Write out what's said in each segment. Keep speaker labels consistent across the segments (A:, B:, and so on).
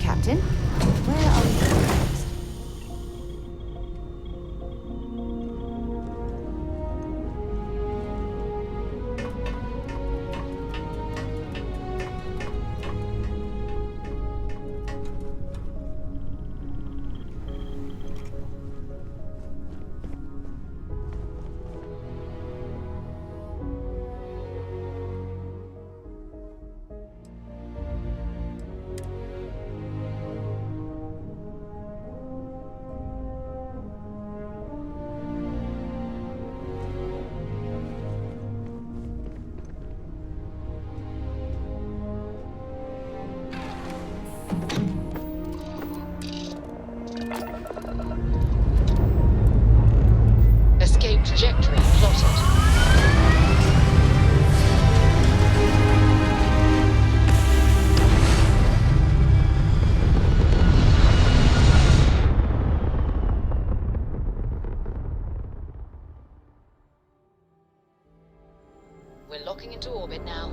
A: Captain. Where are we going next?
B: Escape trajectory plotted. We're locking into orbit now.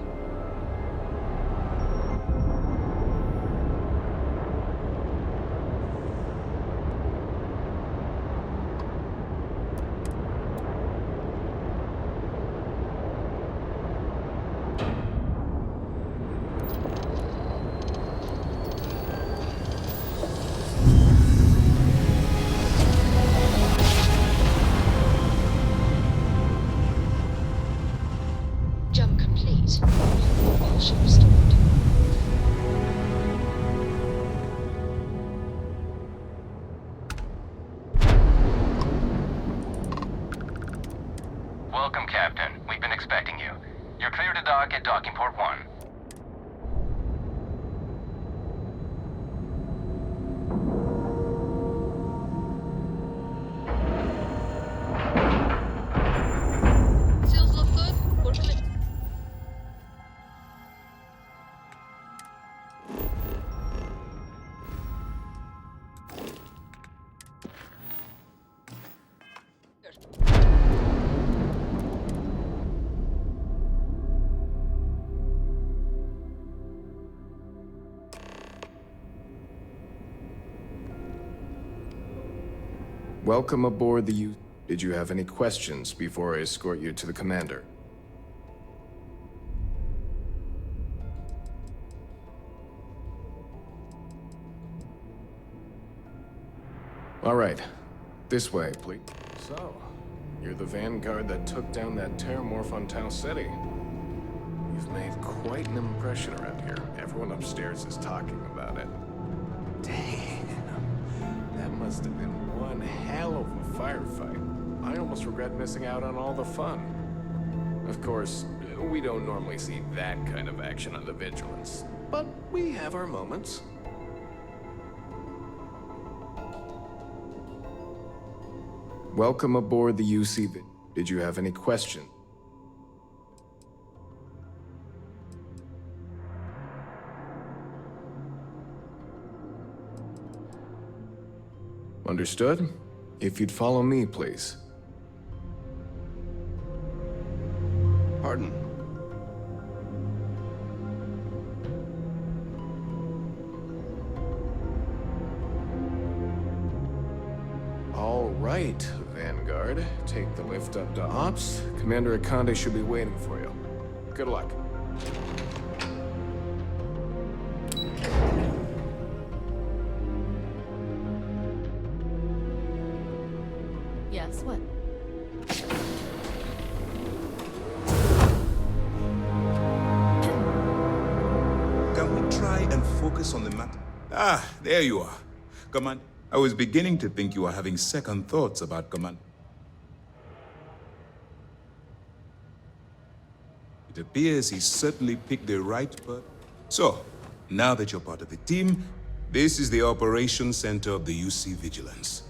B: Jump complete. Propulsion restored.
C: Welcome, Captain. We've been expecting you. You're clear to dock at docking port 1.
B: Seals look good. Push them in.
D: Welcome aboard the U. Did you have any questions before I escort you to the commander? All right. This way, please. So, you're the vanguard that took down that terramorph on Tau City. You've made quite an impression around here. Everyone upstairs is talking about it. Damn. That must have been one hell of a firefight. I almost regret missing out on all the fun. Of course, we don't normally see that kind of action on the Vigilance, but we have our moments. Welcome aboard the UCV. Did you have any questions? Understood? If you'd follow me, please. Pardon? All right, Vanguard. Take the lift up to Ops. Commander Akande should be waiting for you. Good luck.
A: Yes, what?
E: Can we try and focus on the matter? Ah, there you are. Command, I was beginning to think you were having second thoughts about Command. It appears he certainly picked the right person. So, now that you're part of the team, this is the operations center of the UC Vigilance.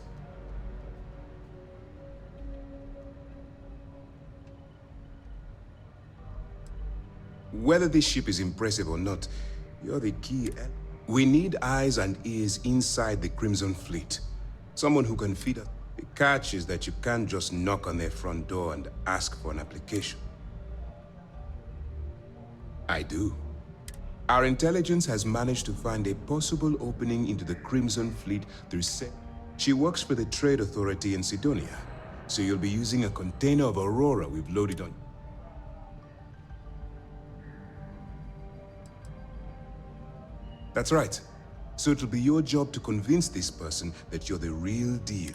E: Whether this ship is impressive or not, you're the key. We need eyes and ears inside the Crimson Fleet. Someone who can feed us. The catch is that you can't just knock on their front door and ask for an application. I do. Our intelligence has managed to find a possible opening into the Crimson Fleet through She works for the Trade Authority in Sidonia, so you'll be using a container of Aurora we've loaded on. That's right. So it'll be your job to convince this person that you're the real deal.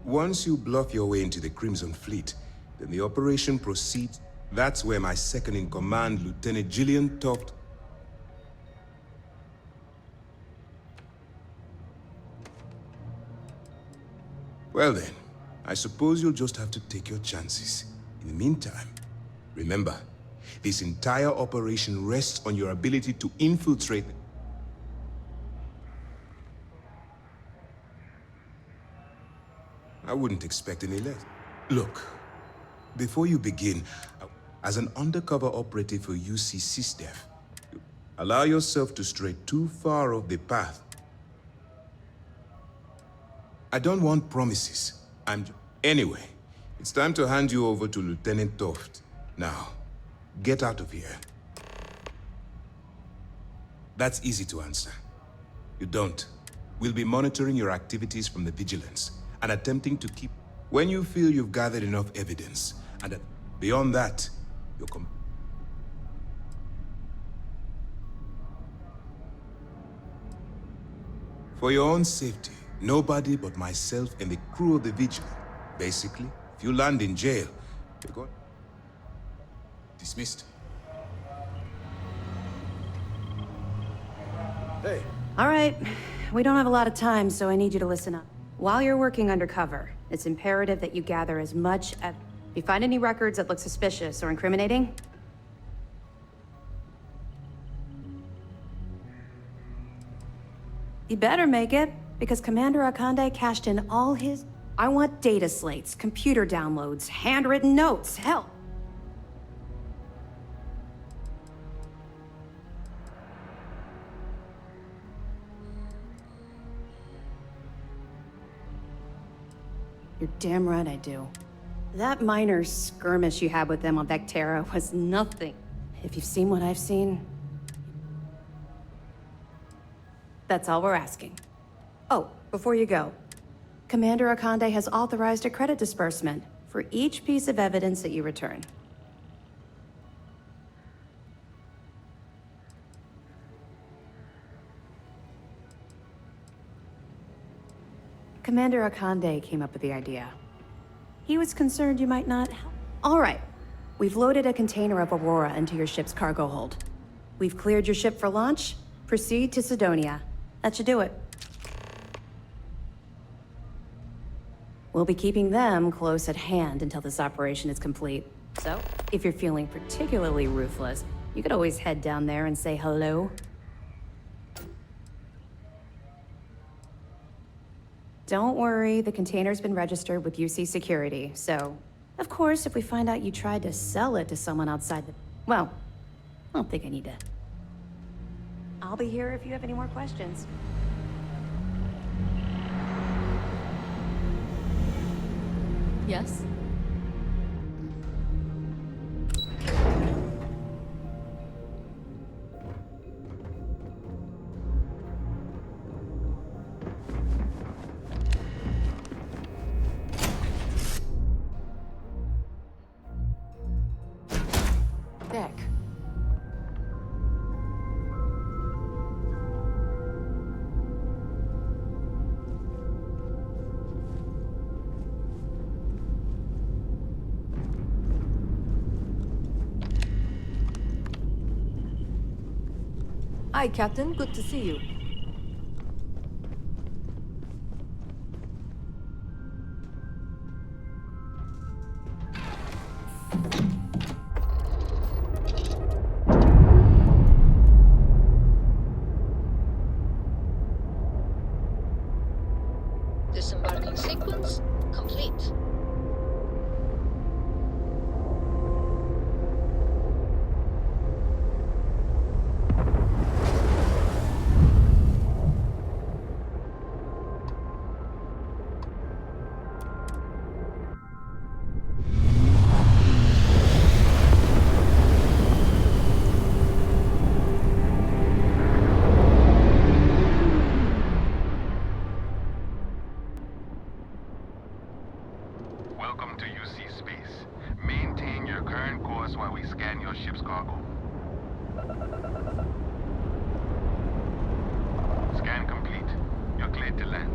E: Once you bluff your way into the Crimson Fleet, then the operation proceeds. That's where my second-in-command, Lieutenant Gillian Toft. Well then, I suppose you'll just have to take your chances. In the meantime, remember, this entire operation rests on your ability to infiltrate. I wouldn't expect any less. Look, before you begin, as an undercover operative for UC SysDef, allow yourself to stray too far off the path. I don't want promises. Anyway, it's time to hand you over to Lieutenant Toft. Now, get out of here. That's easy to answer. You don't. We'll be monitoring your activities from the Vigilance and attempting to keep... When you feel you've gathered enough evidence, and that beyond that, you're For your own safety, nobody but myself and the crew of the Vigil. Basically, if you land in jail, you're going... Dismissed.
D: Hey,
F: All right, we don't have a lot of time, so I need you to listen up. While you're working undercover, it's imperative that you gather as much as... If you find any records that look suspicious or incriminating, you better make it, because Commander Akande cashed in all his... I want data slates, computer downloads, handwritten notes, hell. You're damn right I do. That minor skirmish you had with them on Vectera was nothing. If you've seen what I've seen... That's all we're asking. Oh, before you go, Commander Akande has authorized a credit disbursement for each piece of evidence that you return. Commander Akande came up with the idea. He was concerned you might not help. All right. We've loaded a container of Aurora into your ship's cargo hold. We've cleared your ship for launch. Proceed to Sidonia. That should do it. We'll be keeping them close at hand until this operation is complete. So, if you're feeling particularly ruthless, you could always head down there and say hello. Don't worry, the container's been registered with UC Security, so... Of course, if we find out you tried to sell it to someone outside the... Well, I don't think I need to... I'll be here if you have any more questions.
A: Yes? Deck. Hi, Captain. Good to see you.
B: Disembarking sequence complete.
C: Scan complete. You're cleared to land.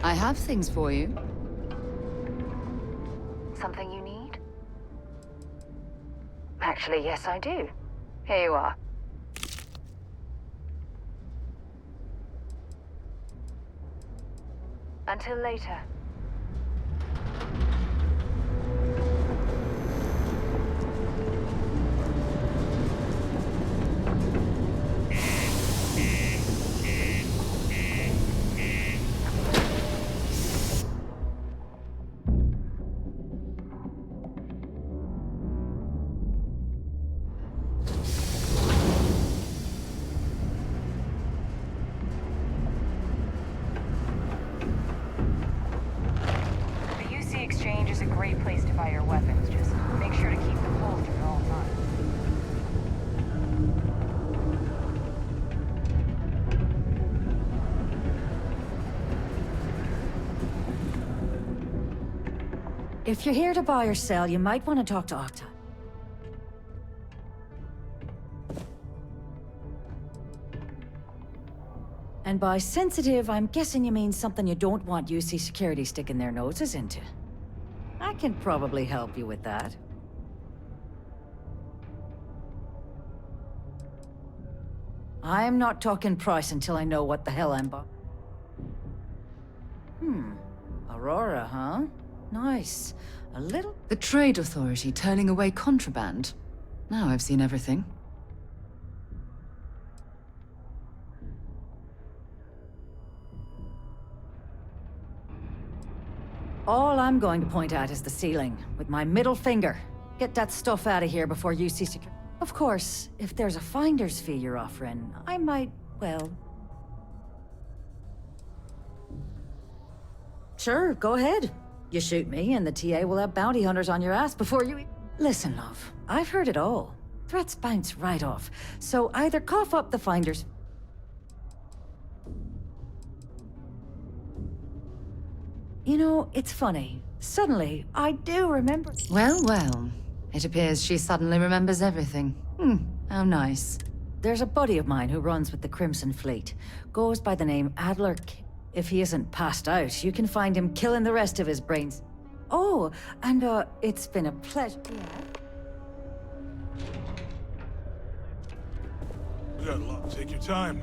A: I have things for you.
G: Something you need? Actually, yes, I do. Here you are. Until later. The UC Exchange is a great place to buy your weapons. Just make sure to keep them holstered at all times.
H: If you're here to buy or sell, you might want to talk to Octa. And by sensitive, I'm guessing you mean something you don't want UC security sticking their noses into. I can probably help you with that. I'm not talking price until I know what the hell I'm buying. Aurora, huh? Nice. A little...
A: The Trade Authority turning away contraband. Now I've seen everything.
H: All I'm going to point at is the ceiling, with my middle finger. Get that stuff out of here before you see security. Of course, if there's a finder's fee you're offering, I might, well... Sure, go ahead. You shoot me, and the TA will have bounty hunters on your ass before you... Listen, love, I've heard it all. Threats bounce right off, so either cough up the finder's... You know, it's funny. Suddenly, I do remember...
A: Well, well. It appears she suddenly remembers everything. How nice.
H: There's a buddy of mine who runs with the Crimson Fleet. Goes by the name Adler If he isn't passed out, you can find him killing the rest of his brains. Oh, and it's been a pleasure.
I: We got a lot. Take your time.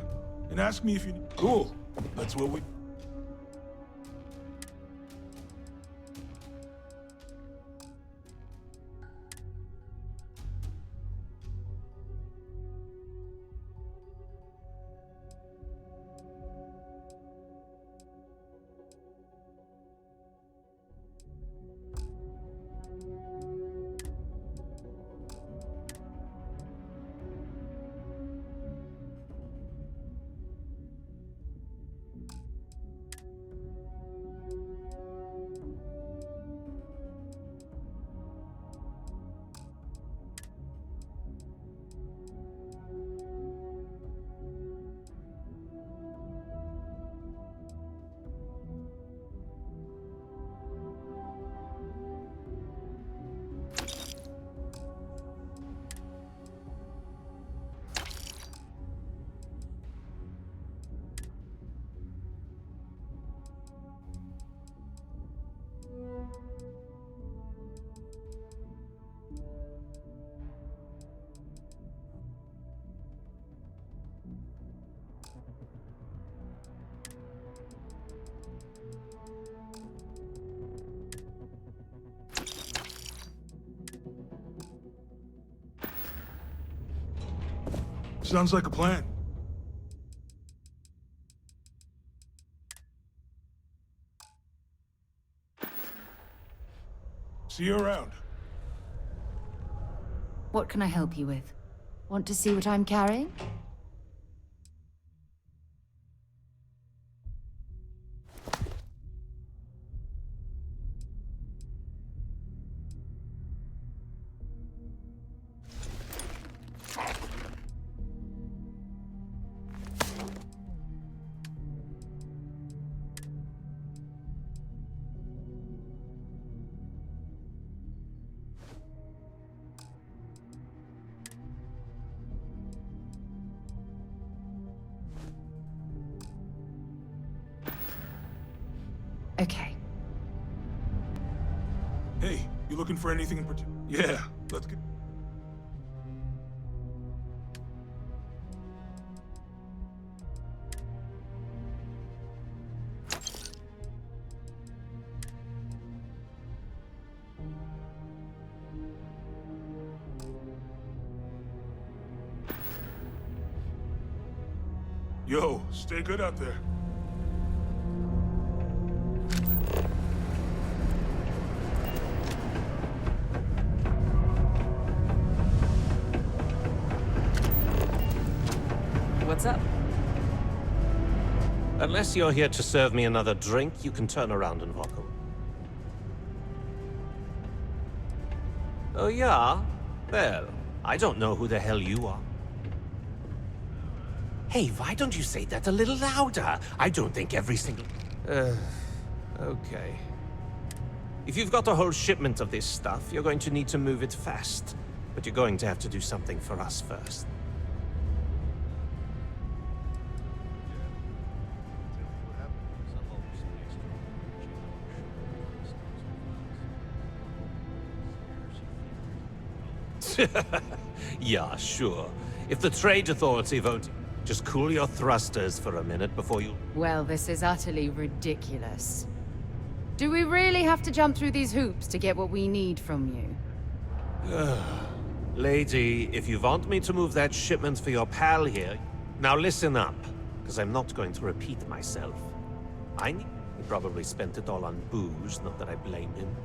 I: And ask me if you... Cool. That's what we... Sounds like a plan. See you around.
A: What can I help you with? Want to see what I'm carrying?
I: Hey, you looking for anything in particular? Yeah, let's get... Yo, stay good out there.
J: What's up?
K: Unless you're here to serve me another drink, you can turn around and walk away. Oh, yeah? Well, I don't know who the hell you are. Hey, why don't you say that a little louder? I don't think every single... okay. If you've got a whole shipment of this stuff, you're going to need to move it fast. But you're going to have to do something for us first. Yeah, sure. If the Trade Authority votes, just cool your thrusters for a minute before you...
A: Well, this is utterly ridiculous. Do we really have to jump through these hoops to get what we need from you?
K: Lady, if you want me to move that shipment for your pal here... Now listen up, because I'm not going to repeat myself. He probably spent it all on booze, not that I blame him.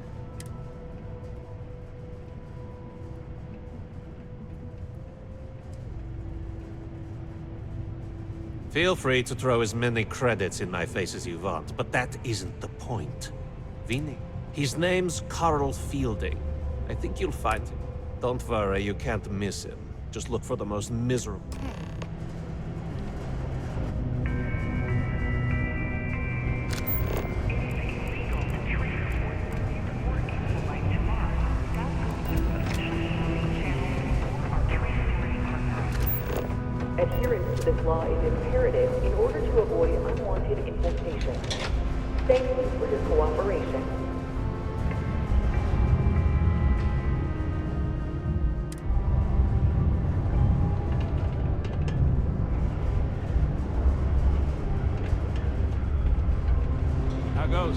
K: Feel free to throw as many credits in my face as you want, but that isn't the point. Vinny. His name's Carl Fielding. I think you'll find him. Don't worry, you can't miss him. Just look for the most miserable...
L: Adherence to this law is imperative in order to avoid unwanted infestation. Thank you for your cooperation.
I: How goes?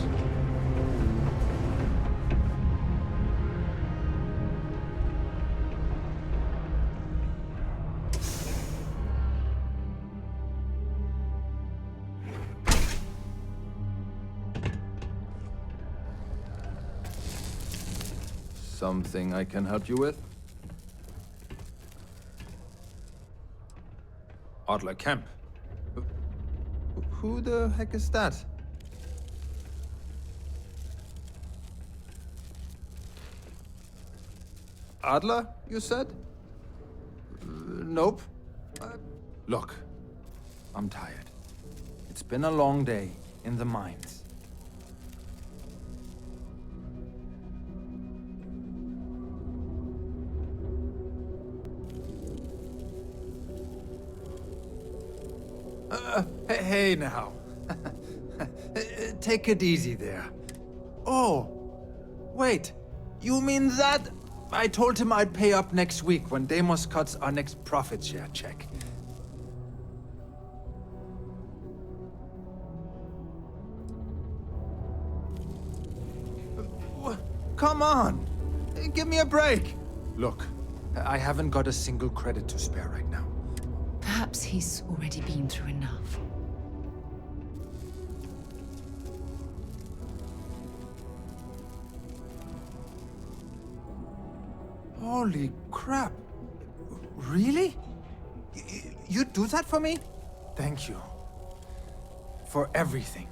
M: Something I can help you with? Adler Camp. Who the heck is that? Adler, you said? Nope. Look, I'm tired. It's been a long day in the mines. Hey now. Take it easy there. Oh, wait. You mean that? I told him I'd pay up next week when Deimos cuts our next profit share check. Come on! Give me a break! Look, I haven't got a single credit to spare right now.
A: Perhaps he's already been through enough.
M: Holy crap. Really? You'd do that for me? Thank you. For everything.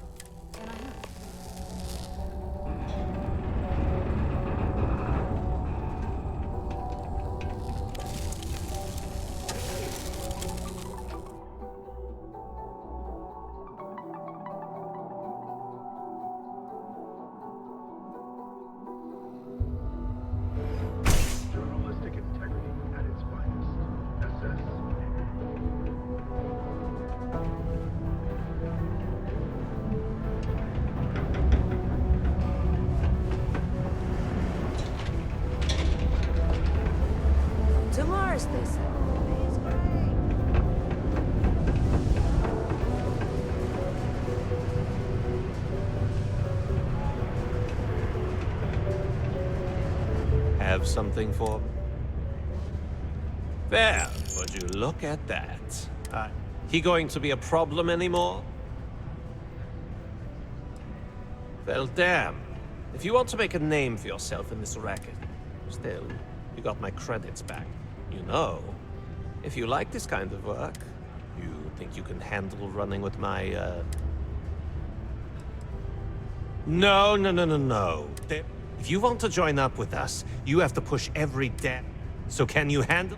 H: course, they said. It's great.
K: Have something for me? There, would you look at that? He going to be a problem anymore? Well, damn. If you want to make a name for yourself in this racket, still, you got my credits back. You know, if you like this kind of work, you think you can handle running with my, No. If you want to join up with us, you have to push every damn... So can you handle...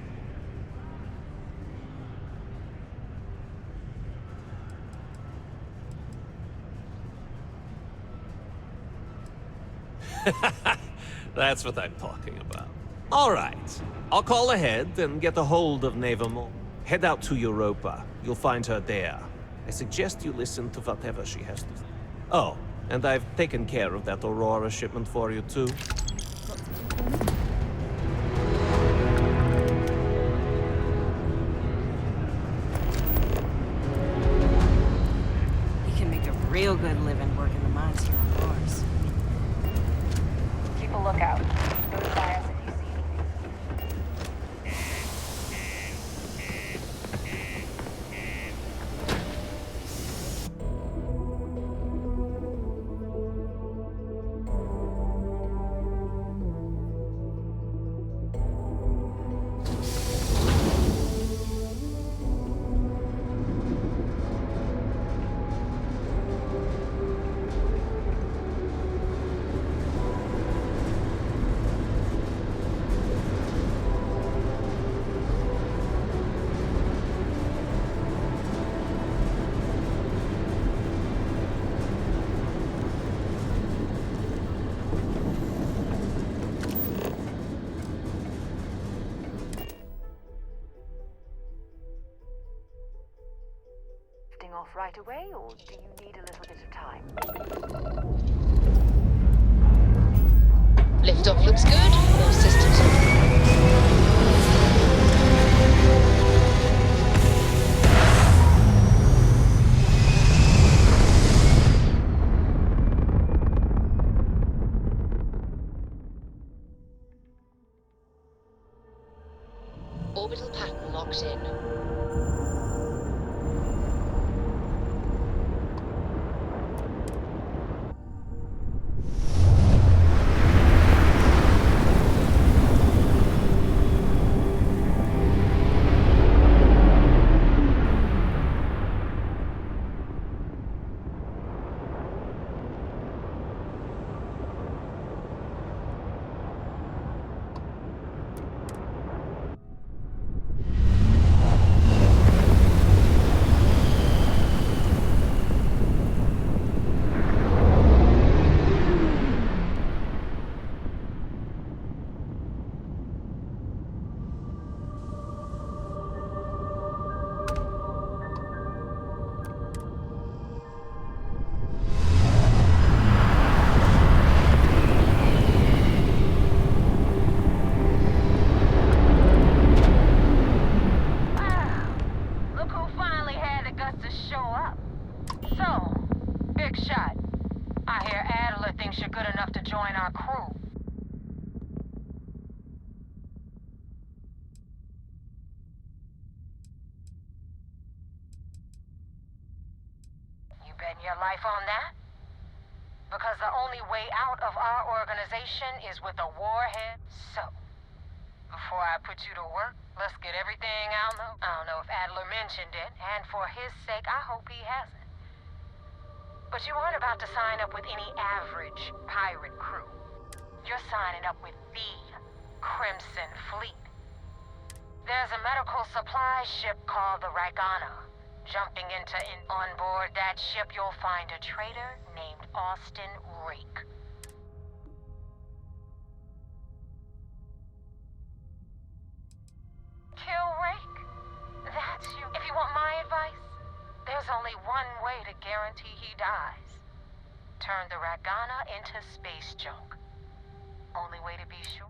K: That's what I'm talking about. All right. I'll call ahead and get a hold of Neva Moore. Head out to Europa. You'll find her there. I suggest you listen to whatever she has to say. Oh, and I've taken care of that Aurora shipment for you, too.
G: You can make a real good living working the mines here on Mars. Keep a lookout. Notify us if you see anything.
L: Off right away, or do you need a little bit of time?
B: Liftoff looks good. All systems are... Orbital pattern locked in.
G: Your life on that? Because the only way out of our organization is with a warhead. So, before I put you to work, let's get everything out low. I don't know if Adler mentioned it, and for his sake, I hope he hasn't. But you aren't about to sign up with any average pirate crew. You're signing up with the Crimson Fleet. There's a medical supply ship called the Ragana. Jumping on board that ship, you'll find a traitor named Austin Rake. Kill Rake? That's you. If you want my advice, there's only one way to guarantee he dies. Turn the Ragana into space junk. Only way to be sure.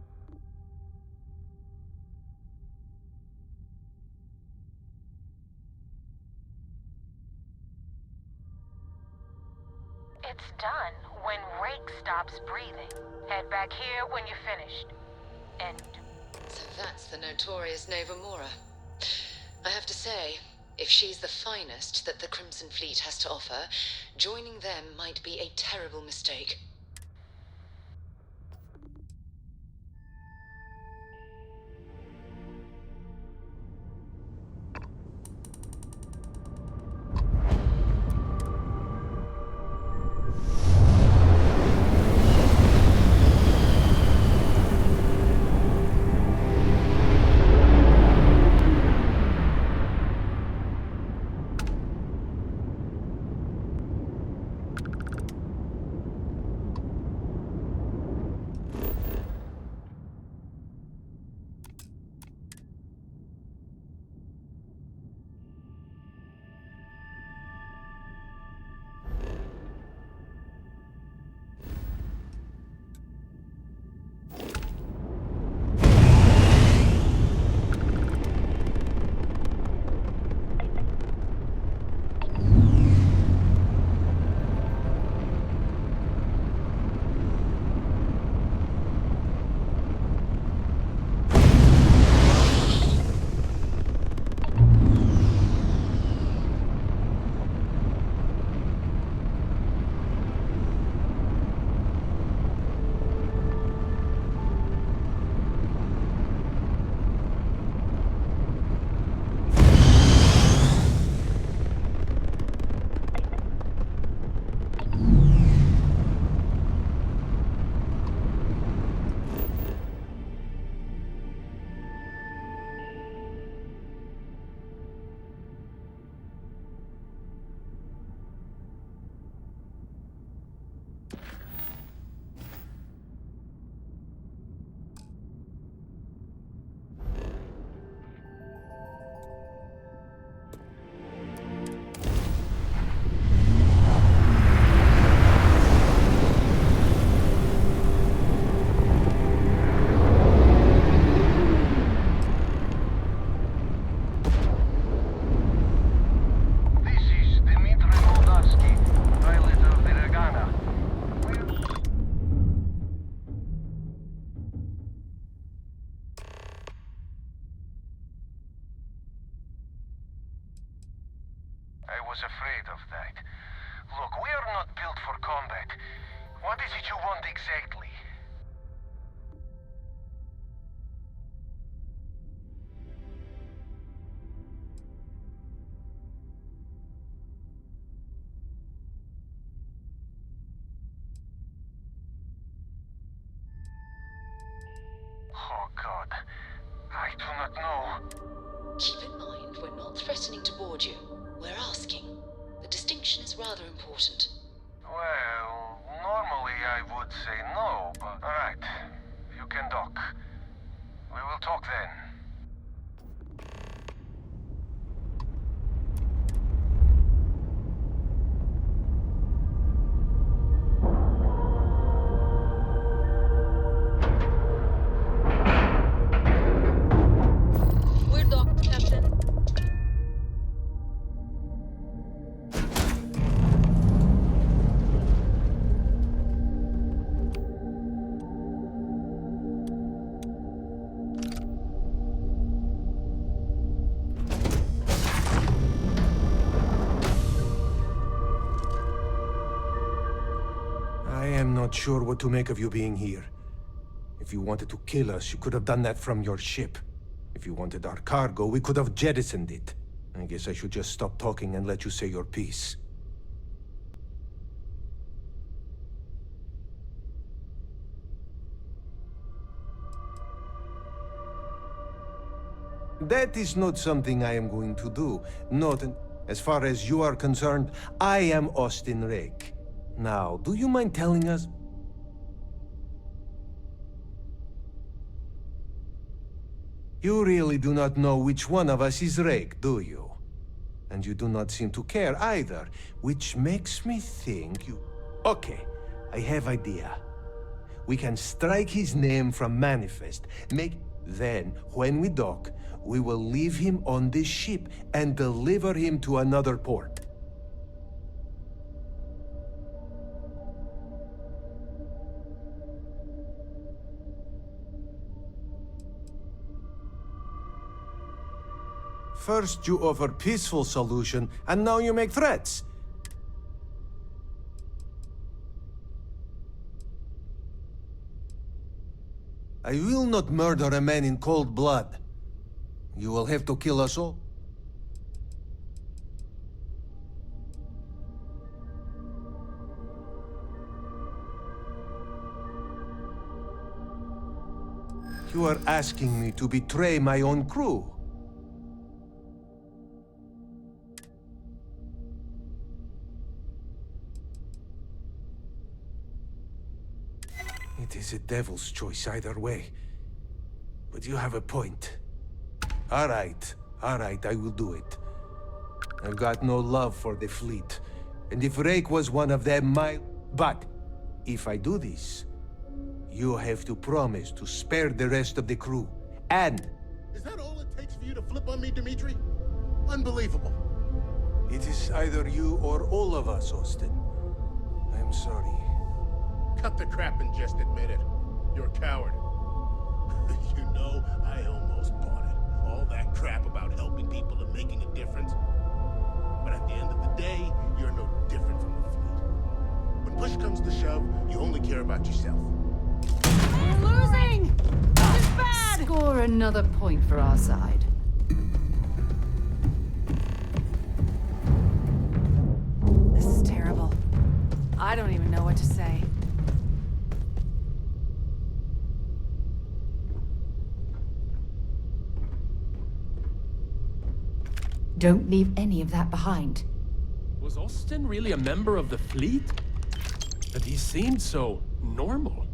G: gets done when Rake stops breathing. Head back here when you're finished. And
J: So that's the notorious Nova Mora. I have to say, if she's the finest that the Crimson Fleet has to offer, joining them might be a terrible mistake.
C: I was afraid of that. Look, we are not built for combat. What is it you want exactly? Oh, God. I do not know.
J: Keep in mind, we're not threatening to board you. We're asking. The distinction is rather important.
C: Well, normally I would say no, but... Alright. You can dock. We will talk then.
B: We're docked, Captain.
N: I am not sure what to make of you being here. If you wanted to kill us, you could have done that from your ship. If you wanted our cargo, we could have jettisoned it. I guess I should just stop talking and let you say your piece. That is not something I am going to do. Not as far as you are concerned, I am Austin Rake. Now, do you mind telling us? You really do not know which one of us is Rake, do you? And you do not seem to care either, which makes me think you... Okay, I have idea. We can strike his name from Manifest, Then, when we dock, we will leave him on this ship and deliver him to another port. First you offer peaceful solution, and now you make threats. I will not murder a man in cold blood. You will have to kill us all. You are asking me to betray my own crew. It is a devil's choice either way. But you have a point. All right, I will do it. I've got no love for the fleet. And if Rake was one of them, But, if I do this, you have to promise to spare the rest of the crew. And...
O: Is that all it takes for you to flip on me, Dimitri? Unbelievable.
N: It is either you or all of us, Austin. I'm sorry.
O: Cut the crap and just admit it. You're a coward. You know, I almost bought it. All that crap about helping people and making a difference. But at the end of the day, you're no different from the fleet. When push comes to shove, you only care about yourself.
A: We're losing! This is bad! Score another point for our side.
F: This is terrible. I don't even know what to say.
A: Don't leave any of that behind.
P: Was Austin really a member of the fleet? But he seemed so normal.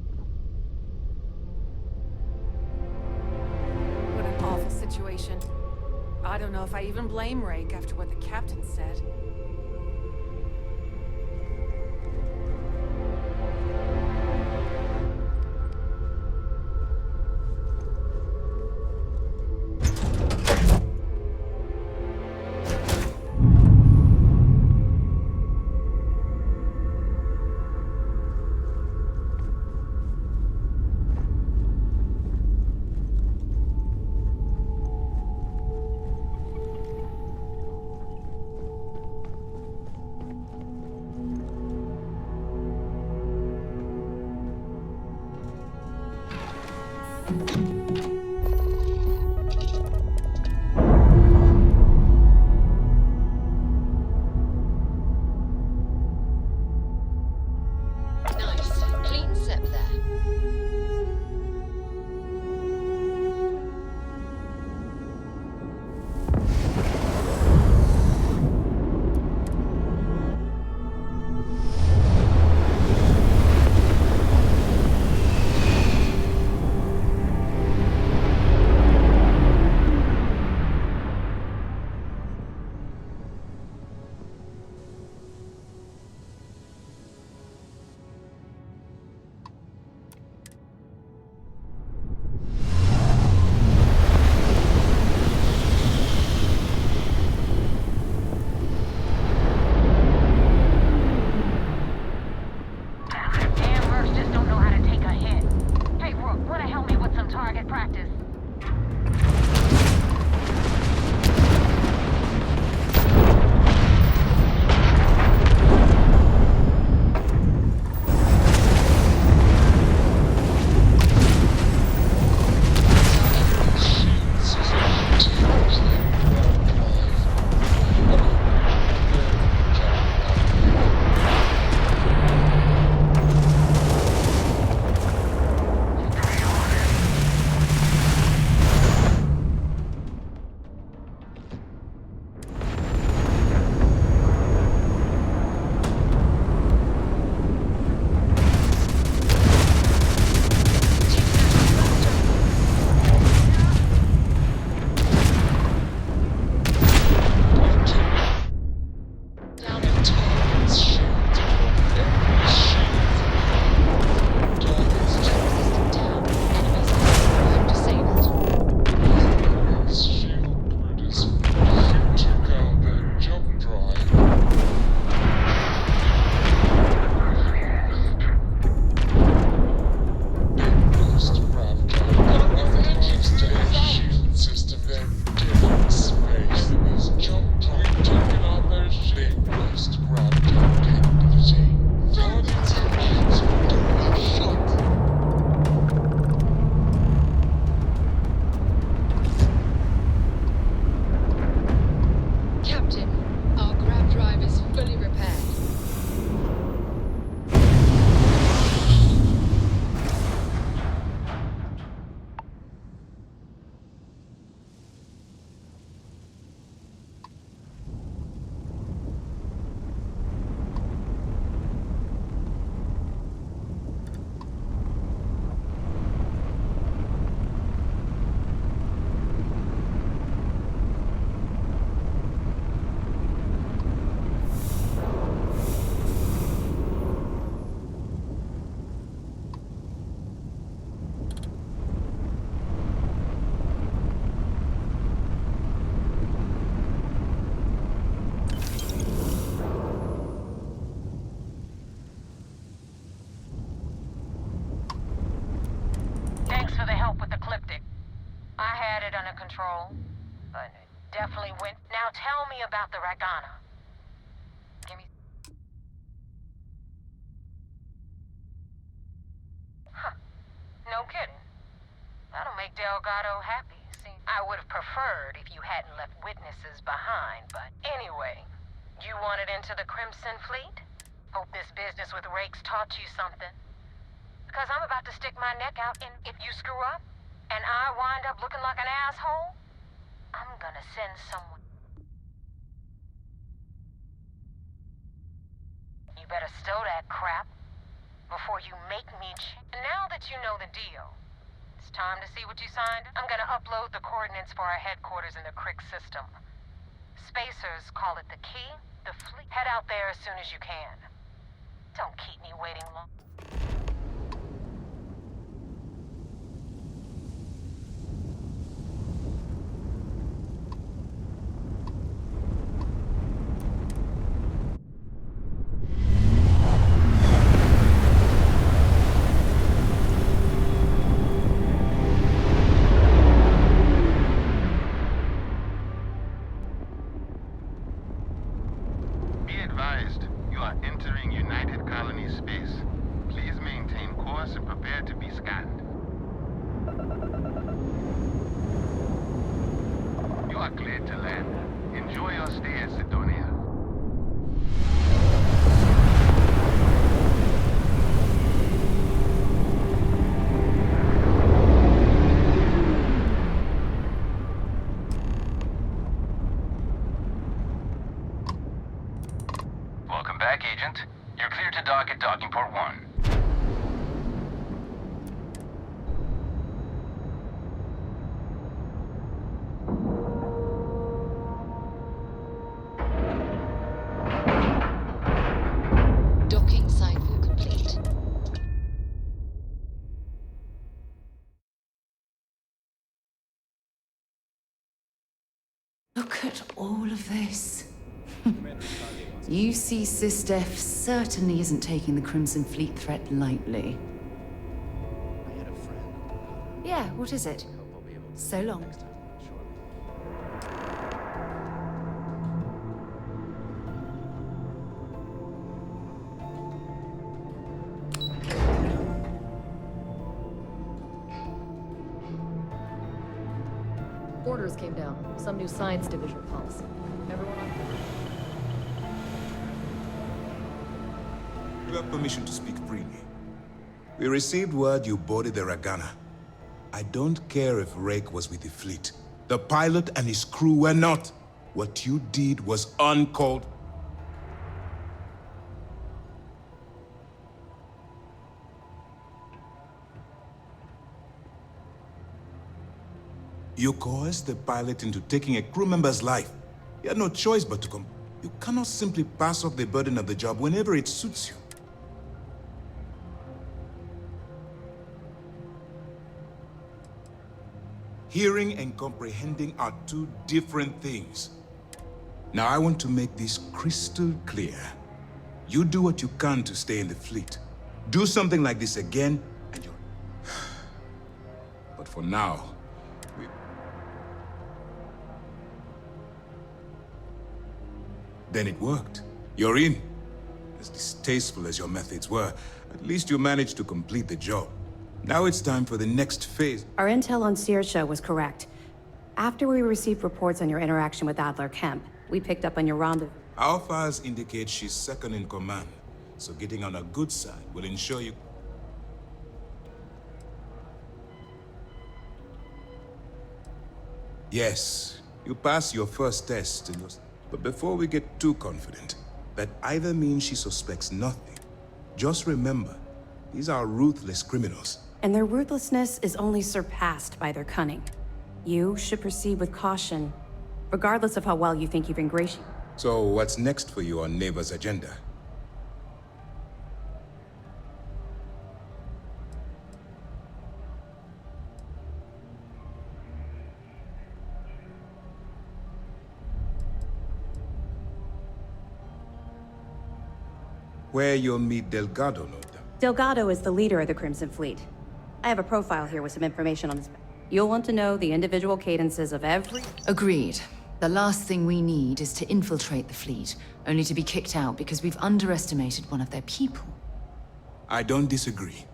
F: What an awful situation. I don't know if I even blame Rake after what the captain said.
J: Nice. Clean sip there.
G: Damn mercs just don't know how to take a hit. Hey, Rook, wanna help me with some target practice? it under control, but it definitely went. Now tell me about the Ragana. Give me. Huh. No kidding. That'll make Delgado happy. See, I would have preferred if you hadn't left witnesses behind, but anyway, you wanted into the Crimson Fleet? Hope this business with Rakes taught you something. Because I'm about to stick my neck out, and if you screw up, and I wind up looking like an asshole, I'm gonna send someone. You better stow that crap before you make me Now that you know the deal, it's time to see what you signed. I'm gonna upload the coordinates for our headquarters in the Crick system. Spacers call it the key, the fleet. Head out there as soon as you can. Don't keep me waiting long.
A: Look at all of this. UC SysDef certainly isn't taking the Crimson Fleet threat lightly.
Q: I had a friend.
A: Yeah, what is it? So long.
R: Orders came down. Some new science division policy. Everyone on board.
E: You have permission to speak freely. We received word you boarded the Ragana. I don't care if Rake was with the fleet. The pilot and his crew were not. What you did was uncalled. You coerced the pilot into taking a crew member's life. You had no choice but to come. You cannot simply pass off the burden of the job whenever it suits you. Hearing and comprehending are two different things. Now I want to make this crystal clear. You do what you can to stay in the fleet. Do something like this again, and you're... But for now, Then it worked. You're in. As distasteful as your methods were, at least you managed to complete the job. Now it's time for the next phase.
F: Our intel on Saoirse was correct. After we received reports on your interaction with Adler Kemp, we picked up on your rendezvous.
E: Our files indicate she's second in command, so getting on her good side will ensure you... Yes, you passed your first test and But before we get too confident, that either means she suspects nothing. Just remember, these are ruthless criminals.
F: And their ruthlessness is only surpassed by their cunning. You should proceed with caution, regardless of how well you think you've ingratiated.
E: So what's next for you on Neva's agenda? Where you'll meet Delgado, no doubt.
F: Delgado is the leader of the Crimson Fleet. I have a profile here with some information on his... You'll want to know the individual cadences of every...
A: Agreed. The last thing we need is to infiltrate the fleet, only to be kicked out because we've underestimated one of their people.
E: I don't disagree.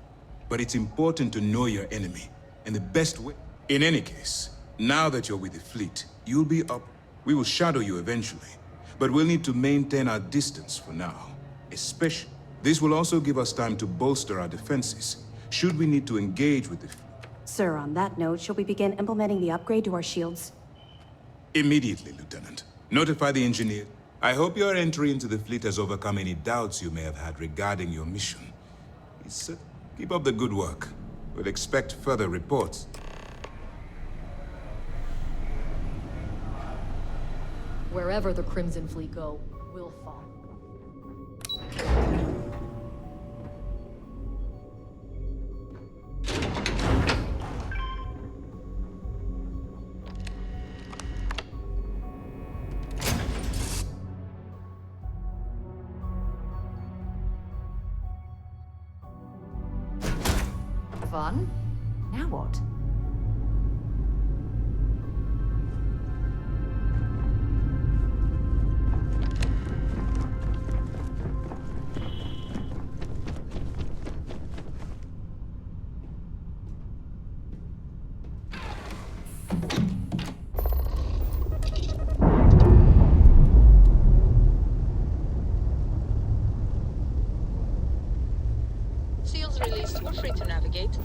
E: But it's important to know your enemy, and the best way... In any case, now that you're with the fleet, you'll be up. We will shadow you eventually, but we'll need to maintain our distance for now. Especially, this will also give us time to bolster our defenses, should we need to engage with the fleet.
F: Sir, on that note, shall we begin implementing the upgrade to our shields?
E: Immediately, Lieutenant. Notify the engineer. I hope your entry into the fleet has overcome any doubts you may have had regarding your mission. Keep up the good work. We'll expect further reports.
R: Wherever the Crimson Fleet go, we'll follow.
H: Fun? Now what?
B: Seals released. We're free to navigate.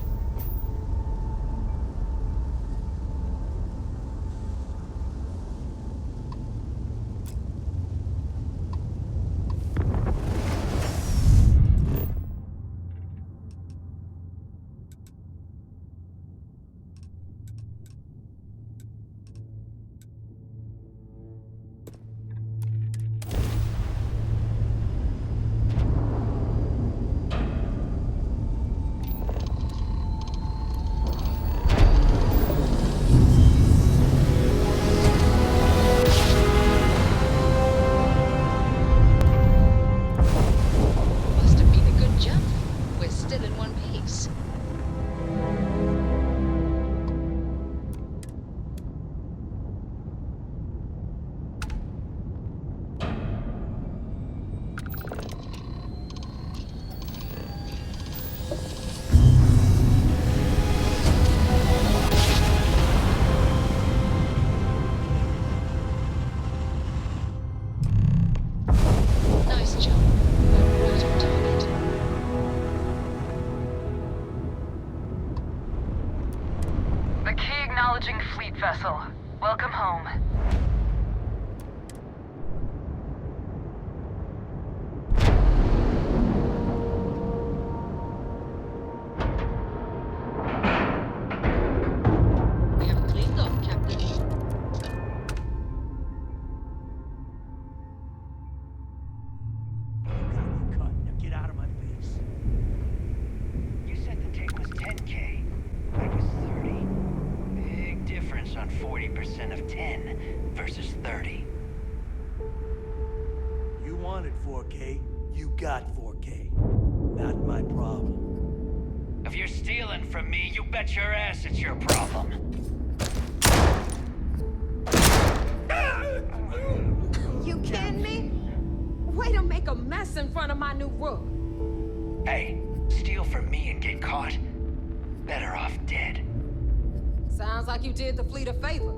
G: Acknowledging fleet vessel. Welcome home.
B: We have cleaned up, Captain.
S: Now get out of my face. You said the tick was 10K. I was 30. Big difference on 40% of 10 versus 30. You wanted 4K, you got 4K. Not my problem. If you're stealing from me, you bet your ass it's your problem.
G: You kidding me? Way to make a mess in front of my new rook.
S: Hey, steal from me and get caught? Better off dead.
G: Sounds like you did the fleet a favor.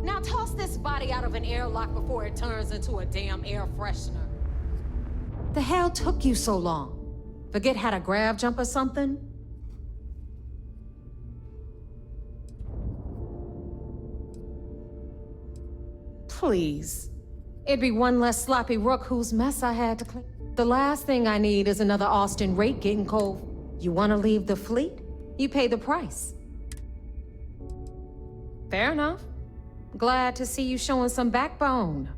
G: Now toss this body out of an airlock before it turns into a damn air freshener. The hell took you so long? Forget how to grav jump or something? Please. It'd be one less sloppy rook whose mess I had to clean. The last thing I need is another Austin rate getting cold. You want to leave the fleet? You pay the price. Fair enough. Glad to see you showing some backbone.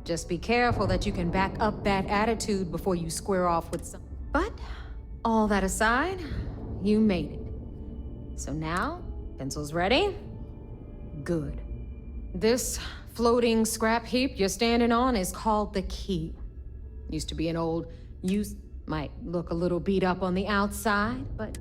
G: Just be careful that you can back up that attitude before you square off with some. But, all that aside, you made it. So now, pencils ready? Good. This floating scrap heap you're standing on is called the Key. Used to be an old use. Might look a little beat up on the outside, but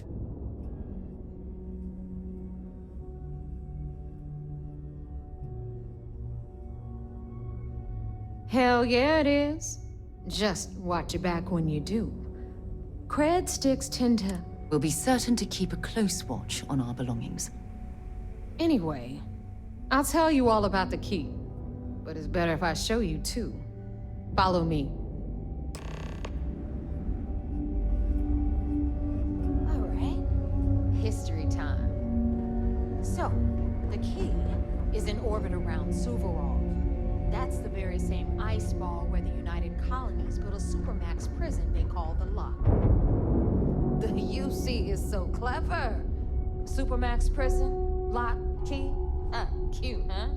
A: Hell yeah, it is. Just watch your back when you do. Cred sticks tend to...
H: We'll be certain to keep a close watch on our belongings.
A: Anyway, I'll tell you all about the key. But it's better if I show you too. Follow me.
F: All right. History time. So, the key is in orbit around Suvorov. That's the very same ice ball where the United Colonies built a supermax prison they call the Lock.
A: The UC is so clever. Supermax prison, lock, key. Cute, huh?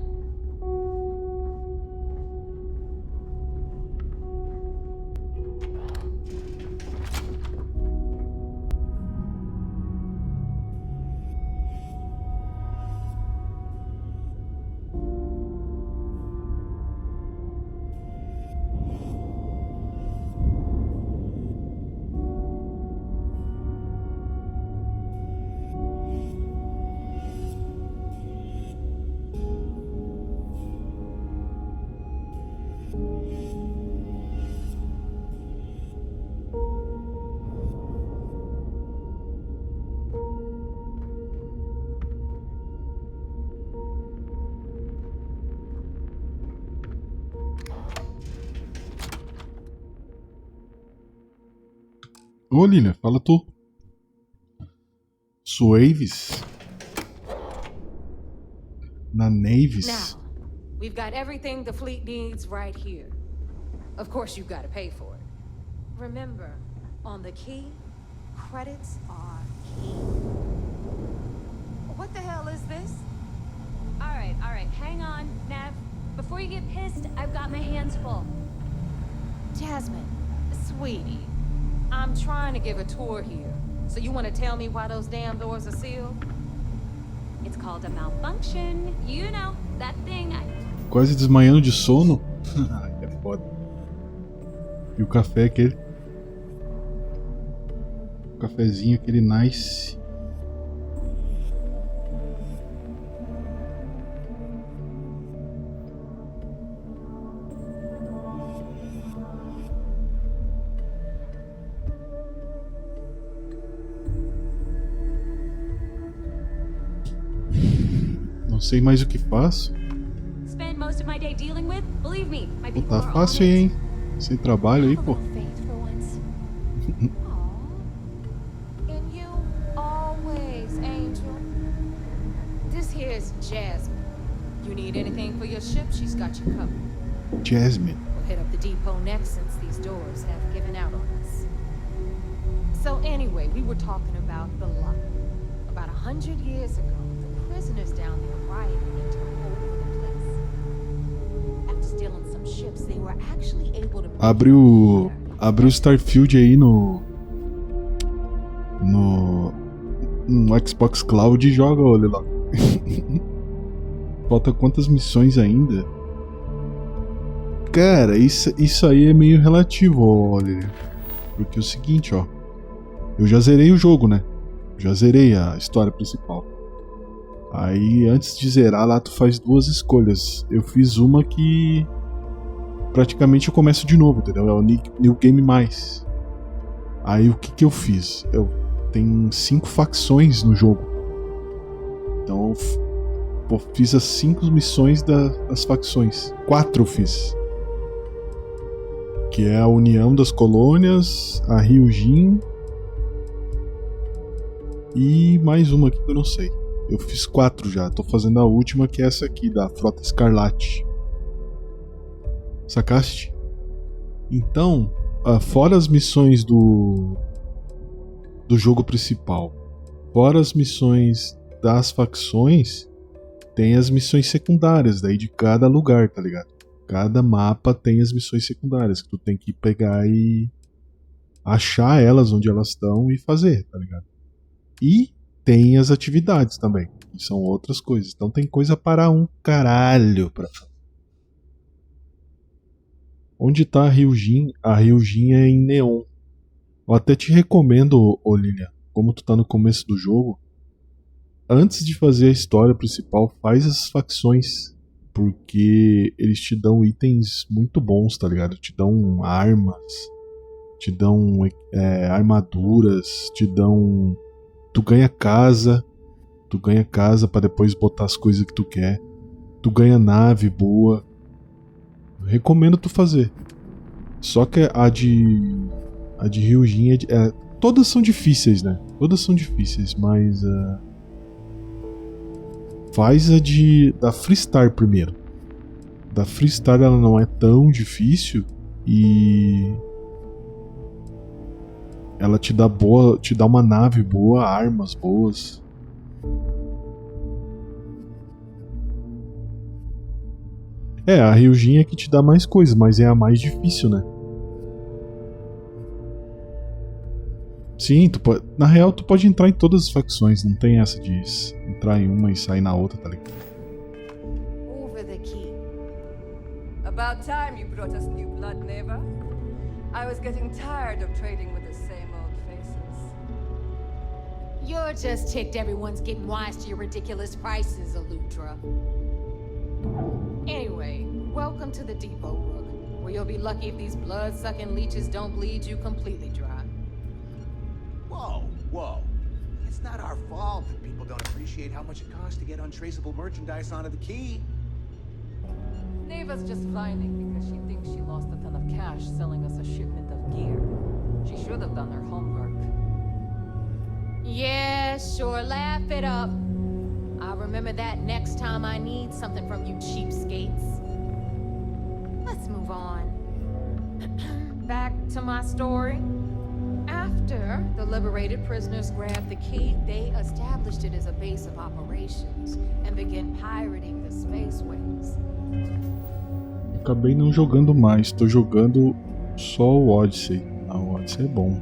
T: Ô Lilian, fala tu. Suaves? Na Navis?
A: Now, we've got everything the fleet needs right here. Of course, you've got to pay for it.
F: Remember, on the key, credits are key.
A: What the hell is this?
U: All right, hang on, Nev. Before you get pissed, I've got my hands full.
A: Jasmine, sweetie, I'm trying to give a tour here. So you want to tell me why those damn doors are sealed?
U: It's called a malfunction. You know, that thing
T: Quase desmaiando de sono. É foda. E o café aquele. O cafezinho aquele nice. Não sei mais o que faço.
U: spend most of my day dealing with. Believe me, my
T: Pô,
U: people
T: tá
U: are
T: fácil aí, hein? Sem trabalho aí, pô.
A: And you always, Angel. This here's Jasmine. You need anything for your ship, she's got you covered.
T: Jasmine.
A: We'll hit up the depot next since these doors have given out on us. So anyway, we were talking about the Lock. About 100 years ago, the prisoners down there rioted and took over the place. After stealing some ships, they were actually able to...
T: Abre o Starfield aí no Xbox Cloud e joga, olha lá. Falta quantas missões ainda? Cara, isso aí é meio relativo, olha. Porque é o seguinte, ó. Eu já zerei o jogo, né? Já zerei a história principal. Aí, antes de zerar lá, tu faz duas escolhas. Eu fiz uma que... praticamente eu começo de novo, entendeu? É o New Game Mais. Aí, o que eu fiz? Tem 5 facções no jogo. Então, fiz as 5 missões das facções. 4 eu fiz. Que é a União das Colônias, a Ryujin... e mais uma aqui que eu não sei. Eu fiz 4 já. Tô fazendo a última, que é essa aqui, da Frota Escarlate. Sacaste? Então, fora as missões do jogo principal, fora as missões das facções, tem as missões secundárias daí de cada lugar, tá ligado? Cada mapa tem as missões secundárias que tu tem que pegar e achar elas onde elas estão e fazer, tá ligado? E tem as atividades também, que são outras coisas. Então tem coisa para um caralho pra fazer. Onde tá a Ryujin? A Ryujin é em Neon. Eu até te recomendo, ô Lilian, como tu tá no começo do jogo, antes de fazer a história principal, faz as facções. porque eles te dão itens muito bons, tá ligado? Te dão armas, te dão armaduras, te dão... Tu ganha casa pra depois botar as coisas que tu quer. Tu ganha nave boa. Recomendo tu fazer. Só que a de Ryujin todas são difíceis, né? Todas são difíceis, mas faz a da Freestar primeiro. Da Freestar ela não é tão difícil e ela te dá uma nave boa, armas boas. A Ryujin é que te dá mais coisas, mas é a mais difícil, né? Sim, na real tu pode entrar em todas as facções, não tem essa de entrar em uma e sair na outra, tá ligado?
D: Over the key. About time you brought us new blood, Neva. I was getting tired of trading with the same old faces.
A: You're just ticked everyone's getting wise to your ridiculous prices, Aludra. Anyway, welcome to the depot, Rook, where you'll be lucky if these blood-sucking leeches don't bleed you completely dry.
Q: Whoa. It's not our fault that people don't appreciate how much it costs to get untraceable merchandise onto the key.
R: Neva's just whining because she thinks she lost a ton of cash selling us a shipment of gear. She should have done her homework.
A: Yeah, sure, laugh it up. I'll remember that next time I need something from you cheapskates. Let's move on. Back to my story. After the liberated prisoners grabbed the key, they established it as a base of operations and began pirating the spaceways.
T: Acabei não jogando mais, tô jogando só o Odyssey. O Odyssey é bom.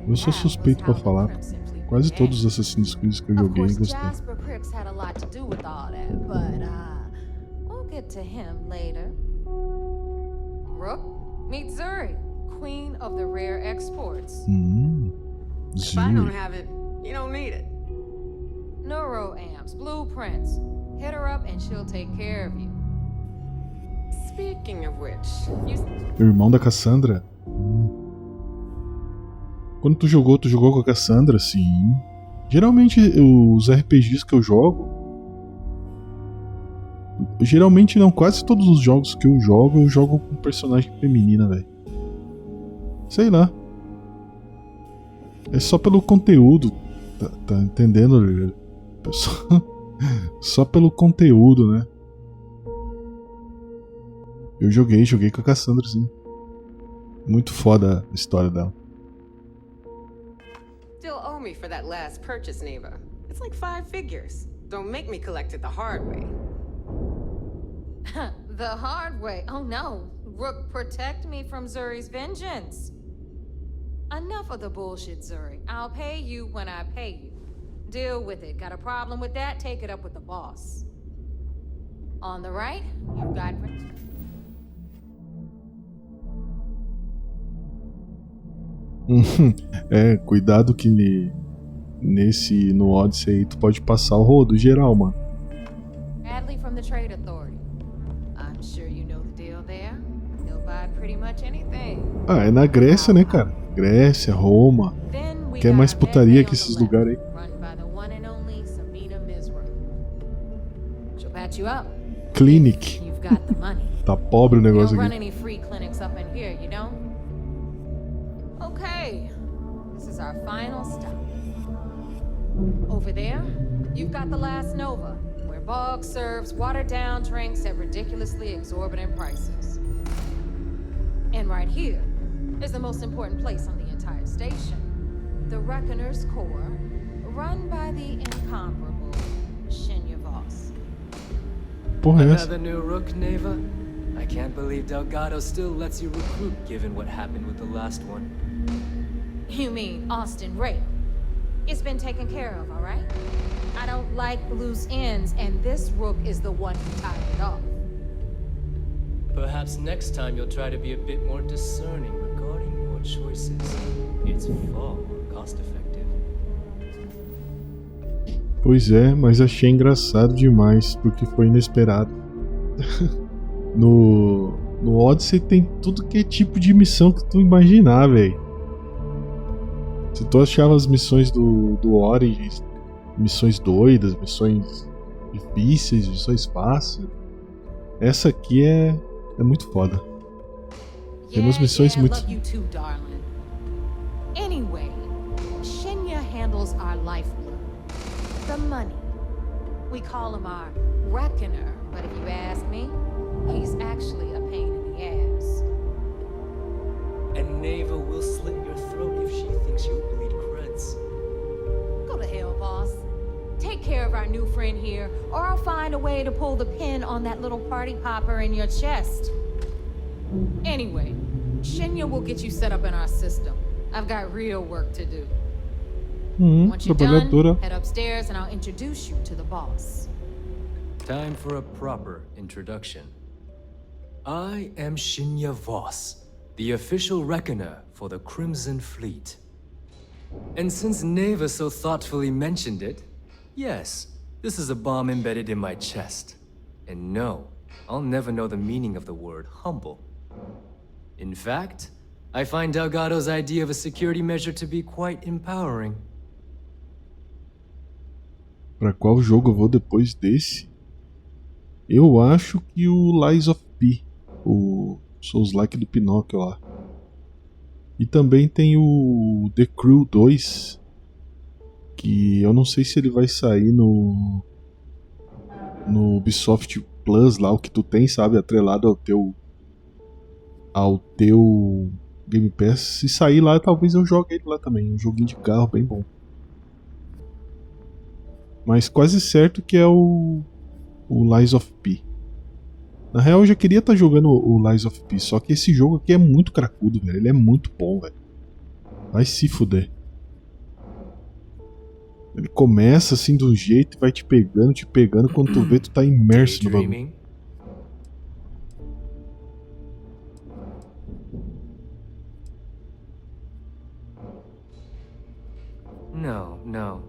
T: Eu sou suspeito pra falar. Quase todos os Assassin's Creed que eu joguei e gostei.
A: Had a lot to do with all that, but we'll get to him later. Rook, meet Zuri, queen of the rare exports.
D: If I don't have it, you don't need it.
A: Neuroamps, blueprints. Hit her up and she'll take care of you.
D: Speaking of which,
T: Irmão da Cassandra? Quando tu jogou com a Cassandra? Sim. Geralmente os RPGs que eu jogo, geralmente não, quase todos os jogos que eu jogo com personagem feminina, velho. Sei lá. É só pelo conteúdo, tá entendendo? Só pelo conteúdo, né? Eu joguei com a Cassandra, sim. Muito foda a história dela.
D: still owe me for that last purchase, Neva. It's like 5 figures. Don't make me collect it the hard way.
A: The hard way? Oh no. Rook, protect me from Zuri's vengeance. Enough of the bullshit, Zuri. I'll pay you when I pay you. Deal with it. Got a problem with that? Take it up with the boss. On the right, you've got...
T: É, cuidado que no Odyssey aí tu pode passar o rodo geral, mano.
A: Bradley from the Trade Authority. I'm sure you know the deal there. They'll buy pretty much anything.
T: Ah, é na Grécia, né, cara? Grécia, Roma. Quer mais putaria que esses lugares aí?
A: She'll patch you up.
T: Clinic.
A: You've got the money.
T: Tá pobre o
A: You
T: negócio
A: don't run
T: aqui.
A: any free clinics up in here, you don't? Okay, this is our final stop. Over there, you've got the Last Nova, where Bog serves watered-down drinks at ridiculously exorbitant prices. And right here is the most important place on the entire station, the Reckoner's Core, run by the incomparable Shinya Voss.
T: Porra, é essa?
V: Another new Rook, Neva? I can't believe Delgado still lets you recruit given what happened with the last one.
A: You mean Austin Ray? It's been taken care of, all right? I don't like loose ends, and this Rook is the one who tied it off.
V: Perhaps next time you'll try to be a bit more discerning regarding your choices. It's far more cost-effective.
T: Pois é, mas achei engraçado demais, porque foi inesperado. No Odyssey tem tudo que é tipo de missão que tu imaginar, velho. Se tu achava as missões do Origins, missões doidas, missões difíceis, missões fáceis, essa aqui é muito foda. Tem umas missões muito...
A: love you too, darling. Anyway, Shinya handles our lifeblood. The money. We call him our reckoner, but if you ask me, he's actually a pain in the ass.
V: And Neva will slit your throat if she thinks you'll bleed creds.
A: Go to hell, boss. Take care of our new friend here, or I'll find a way to pull the pin on that little party popper in your chest. Anyway, Shinya will get you set up in our system. I've got real work to do. Once you're done, head upstairs and I'll introduce you to the boss.
V: Time for a proper introduction. I am Shinya Voss, the official reckoner for the Crimson Fleet. And since Neva so thoughtfully mentioned it, yes, this is a bomb embedded in my chest. And no, I'll never know the meaning of the word humble. In fact, I find Delgado's idea of a security measure to be quite empowering.
T: Pra qual jogo eu vou depois desse? Eu acho que o Lies of P, o Souls-like do Pinóquio lá. E também tem o The Crew 2, que eu não sei se ele vai sair no Ubisoft Plus lá, o que tu tem, sabe, atrelado ao teu Game Pass. Se sair lá, talvez eu jogue ele lá também, um joguinho de carro bem bom. Mas quase certo que é o Lies of P. Na real, eu já queria estar jogando o Lies of P, só que esse jogo aqui é muito cracudo, velho. Ele é muito bom, velho. Vai se fuder. Ele começa assim do jeito e vai te pegando. Quando tu vê, tu tá imerso no bagulho.
V: No.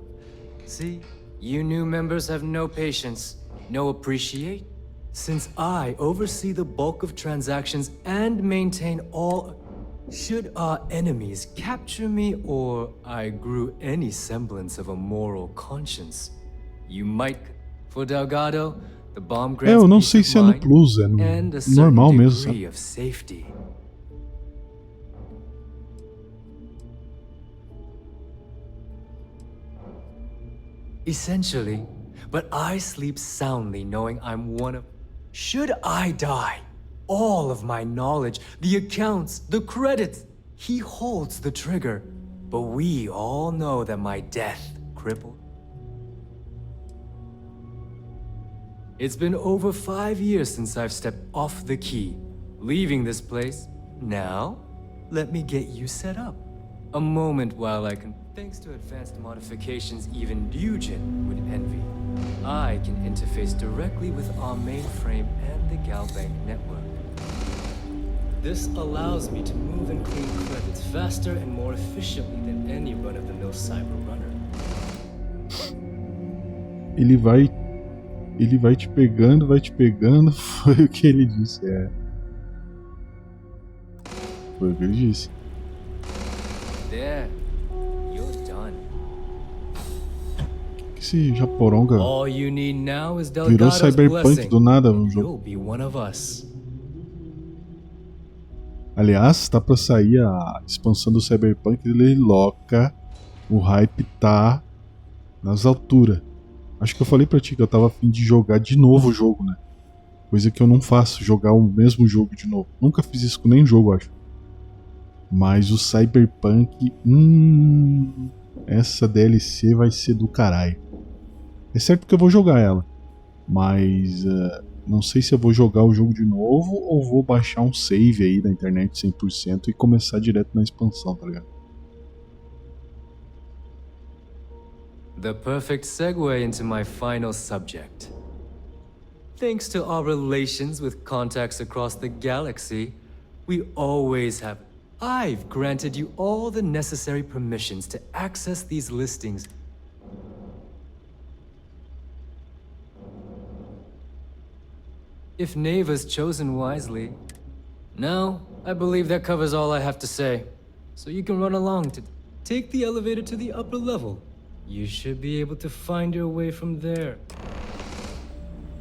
V: See? You new members have no patience, no appreciate. Since I oversee the bulk of transactions and maintain all... Should our enemies capture me or I grew any semblance of a moral conscience, you might... For Delgado, the bomb grants
T: eu não sei se é no Plus, é no normal mesmo, sabe?
V: Of safety. Essentially, but I sleep soundly knowing I'm one of... Should I die, all of my knowledge, the accounts, the credits, he holds the trigger. But we all know that my death crippled. It's been over 5 years since I've stepped off the key, leaving this place. Now, let me get you set up. A moment while I can... Thanks to advanced modifications even Dugin would envy, I can interface directly with our mainframe and the Galbank network. This allows me to move and clean credits faster and more efficiently than any run-of-the-mill cyber runner.
T: Ele vai te pegando, foi o que ele disse, Foi o que ele disse.
V: There.
T: Esse Japoronga
V: All you need now is
T: virou Cyberpunk do nada no jogo.
V: Be one of us.
T: Aliás, tá pra sair a expansão do Cyberpunk, ele loca, o hype tá nas alturas. Acho que eu falei pra ti que eu tava a fim de jogar de novo o jogo, né? Coisa que eu não faço, jogar o mesmo jogo de novo. Nunca fiz isso com nenhum jogo, acho. Mas o Cyberpunk, essa DLC vai ser do caralho. É certo que eu vou jogar ela, mas não sei se eu vou jogar o jogo de novo ou vou baixar um save aí da internet 100% e começar direto na expansão, tá ligado?
V: The perfect segue into my final subject. Thanks to our relations with contacts across the galaxy, we always have... I've granted you all the necessary permissions to access these listings. if Neva's chosen wisely. Now, I believe that covers all I have to say. So you can run along to take the elevator to the upper level. You should be able to find your way from there.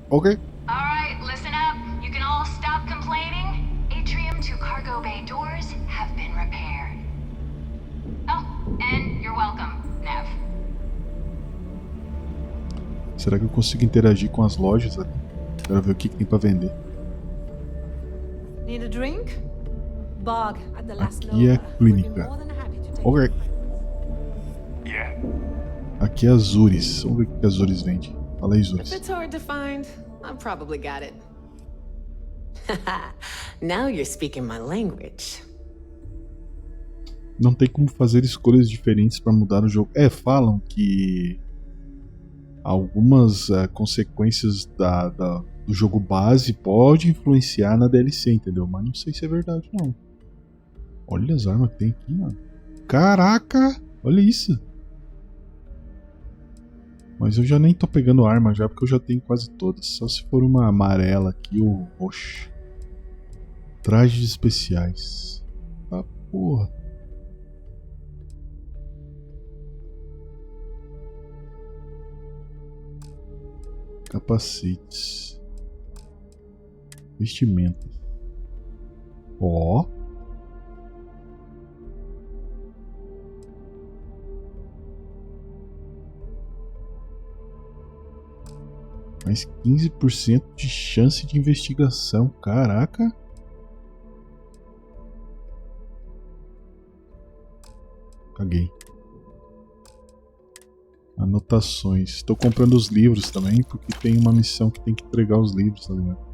T: Ok.
U: Alright, listen up. You can all stop complaining. Atrium to cargo bay doors have been repaired. Oh, and you're welcome, Nev.
T: Será que eu consigo interagir com as lojas ali? Quero ver o que tem pra vender.
A: Need a drink? Bog at the last
T: Aqui é a clínica. Ok. Aqui é a Azures. Vamos ver o que a Azures vende. Fala aí,
I: If
T: Azures.
I: it's hard to find, I've probably got it. Now you're speaking my language.
T: Não tem como fazer escolhas diferentes para mudar o jogo. Falam que algumas consequências do jogo base pode influenciar na DLC, entendeu? Mas não sei se é verdade, não. Olha as armas que tem aqui, mano. Caraca! Olha isso. Mas eu já nem tô pegando arma já, porque eu já tenho quase todas. Só se for uma amarela aqui ou roxa. Trajes especiais. Ah, porra. Capacetes. Vestimentas. Ó. Mais 15% de chance de investigação. Caraca. Caguei. Anotações. Estou comprando os livros também, porque tem uma missão que tem que entregar os livros, tá ligado?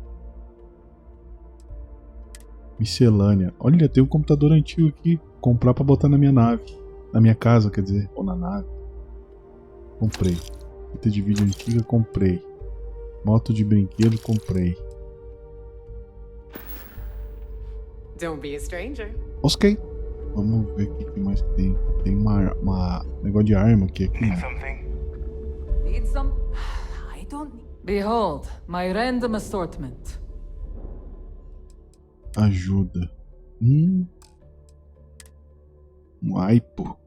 T: Miscelânea. Olha, tem um computador antigo aqui. Comprar pra botar na minha nave. Na minha casa, quer dizer. Ou na nave. Comprei. Fita de vídeo antiga, comprei. Moto de brinquedo, comprei.
I: Don't be a stranger.
T: Ok. Vamos ver o que mais tem. Tem uma negócio de arma aqui.
R: Need some? I don't need. Behold, my random assortment.
T: Ajuda. Um aipo.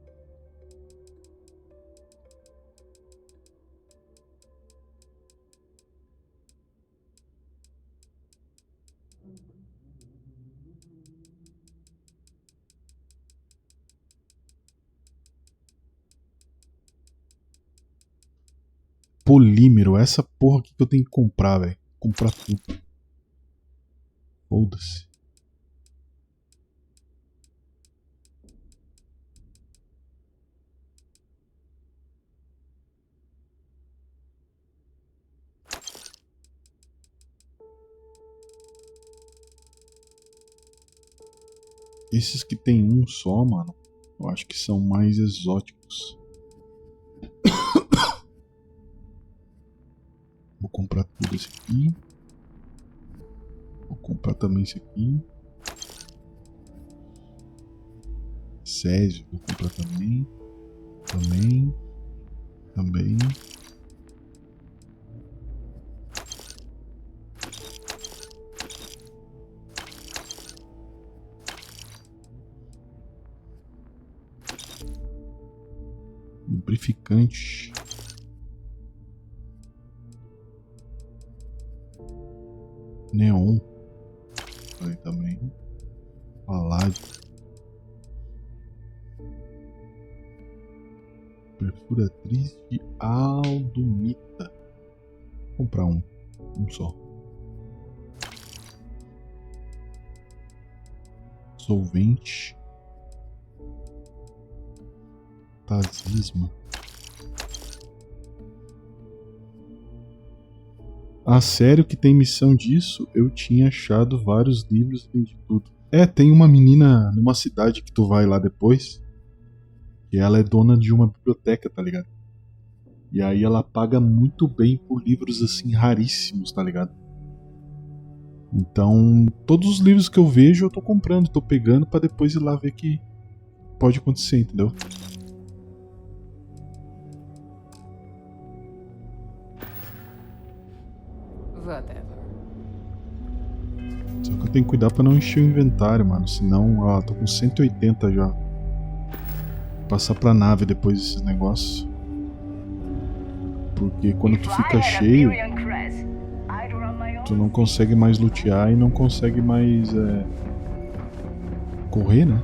T: Polímero, essa porra aqui que eu tenho que comprar, velho. Comprar tudo. Foda-se. Esses que tem um só, mano, eu acho que são mais exóticos. Vou comprar tudo esse aqui. Vou comprar também esse aqui. Césio, vou comprar também. Também. Lubrificante. Neon. Aí também. Paládio. Perfuratriz de aldumita. Vou comprar um só. Solvente. Tazisma. Ah, sério que tem missão disso? Eu tinha achado vários livros e vendi tudo. Tem uma menina numa cidade que tu vai lá depois. E ela é dona de uma biblioteca, tá ligado? E aí ela paga muito bem por livros assim raríssimos, tá ligado? Então, todos os livros que eu vejo eu tô comprando, tô pegando pra depois ir lá ver que pode acontecer, entendeu?
R: Whatever.
T: Só que eu tenho que cuidar pra não encher o inventário, mano. Senão, ó, tô com 180 já. Vou passar pra nave depois desses negócios. Porque quando tu fica cheio, tu não consegue mais lutear e não consegue mais correr, né?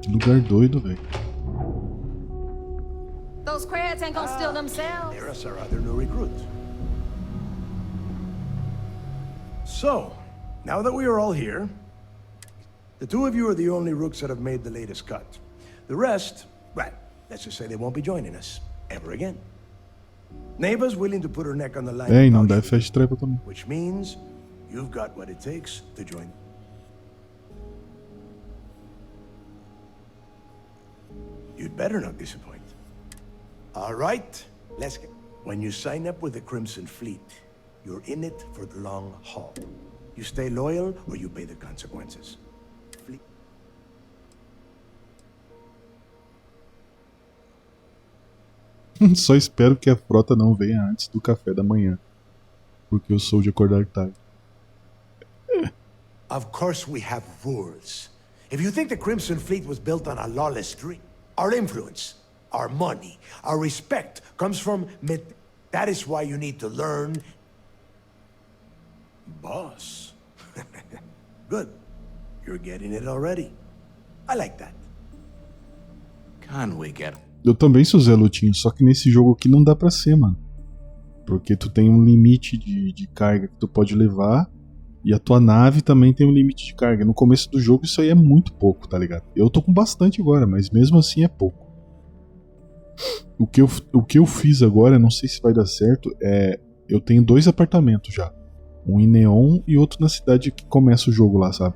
T: Que lugar doido, velho.
A: Those crabs ain't gonna steal themselves.
Q: There's our other new recruit. So, now that we are all here, the two of you are the only rooks that have made the latest cut. The rest, well, let's just say they won't be joining us ever again. Neva's willing to put her neck on the line.
T: E não deve fast travel também.
Q: Which means you've got what it takes to join. You'd better not disappoint. All right, let's get. When you sign up with the Crimson Fleet, you're in it for the long haul. You stay loyal or you pay the consequences.
T: Só espero que a frota não venha antes do café da manhã. Porque eu sou de acordar tarde.
Q: Of course we have rules. If you think the Crimson Fleet was built on a lawless streak, our influence, our money, our respect comes from that is why you need to learn. Boss. Good. You're getting it already. I like that.
O: Can we get...
T: Eu também sou Zé Lutinho, só que nesse jogo aqui não dá pra ser, mano. Porque tu tem um limite de carga que tu pode levar. E a tua nave também tem um limite de carga. No começo do jogo isso aí é muito pouco, tá ligado? Eu tô com bastante agora, mas mesmo assim é pouco. O que eu fiz agora, não sei se vai dar certo, é... Eu tenho 2 apartamentos já. Um em Neon e outro na cidade que começa o jogo lá, sabe?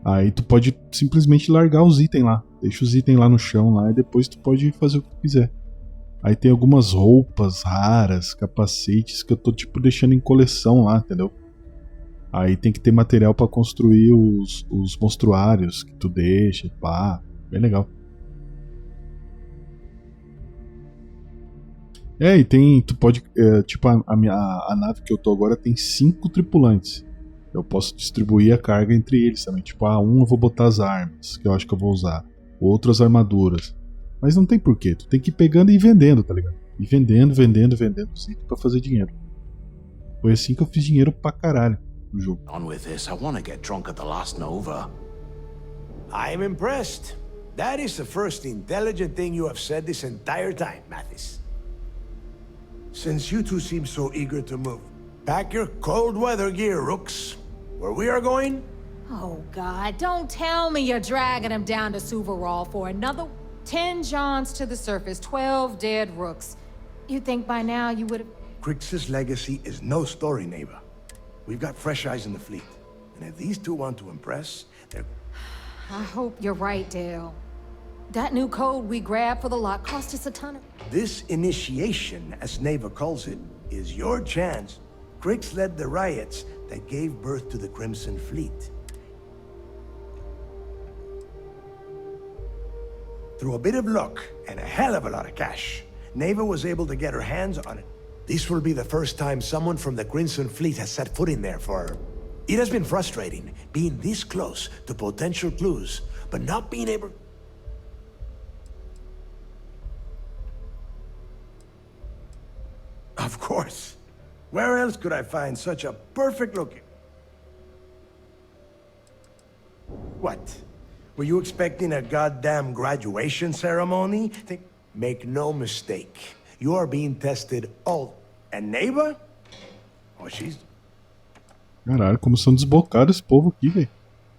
T: Aí tu pode simplesmente largar os itens lá. Deixa os itens lá no chão lá e depois tu pode fazer o que tu quiser. Aí tem algumas roupas raras, capacetes que eu tô tipo deixando em coleção lá, entendeu? Aí tem que ter material pra construir os monstruários que tu deixa, pá. Bem legal. E tem, tu pode, tipo a nave que eu tô agora tem 5 tripulantes. Eu posso distribuir a carga entre eles também. Tipo, um eu vou botar as armas, que eu acho que eu vou usar. Outras armaduras. Mas não tem porquê, tu tem que ir pegando e ir vendendo, tá ligado? E vendendo os itens pra fazer dinheiro. Foi assim que eu fiz dinheiro pra caralho no jogo.
O: On with this, I want to get drunk at the last Nova.
Q: I'm impressed. That is the first intelligent thing you have said this entire time, Mathis. Since you two seem so eager to move, pack your cold weather gear, Rooks. Where we are going?
A: Oh, God, don't tell me you're dragging him down to Suvarall for another 10 Johns to the surface, 12 dead Rooks. You'd think by now you would have...
Q: Crix's legacy is no story, neighbor. We've got fresh eyes in the fleet. And if these two want to impress, they're...
A: I hope you're right, Dale. That new code we grabbed for the lock cost us a ton of...
Q: This initiation, as Neva calls it, is your chance. Crix led the riots that gave birth to the Crimson Fleet. Through a bit of luck and a hell of a lot of cash, Neva was able to get her hands on it. This will be the first time someone from the Crimson Fleet has set foot in there for her. It has been frustrating, being this close to potential clues, but not being able... Of course. Where else could I find such a perfect looking... What? Were you expecting a goddamn graduation ceremony? Make no mistake. You are being tested all... And Neighbor? Oh, she's...
T: Caralho, como são desbocados esse povo aqui, velho.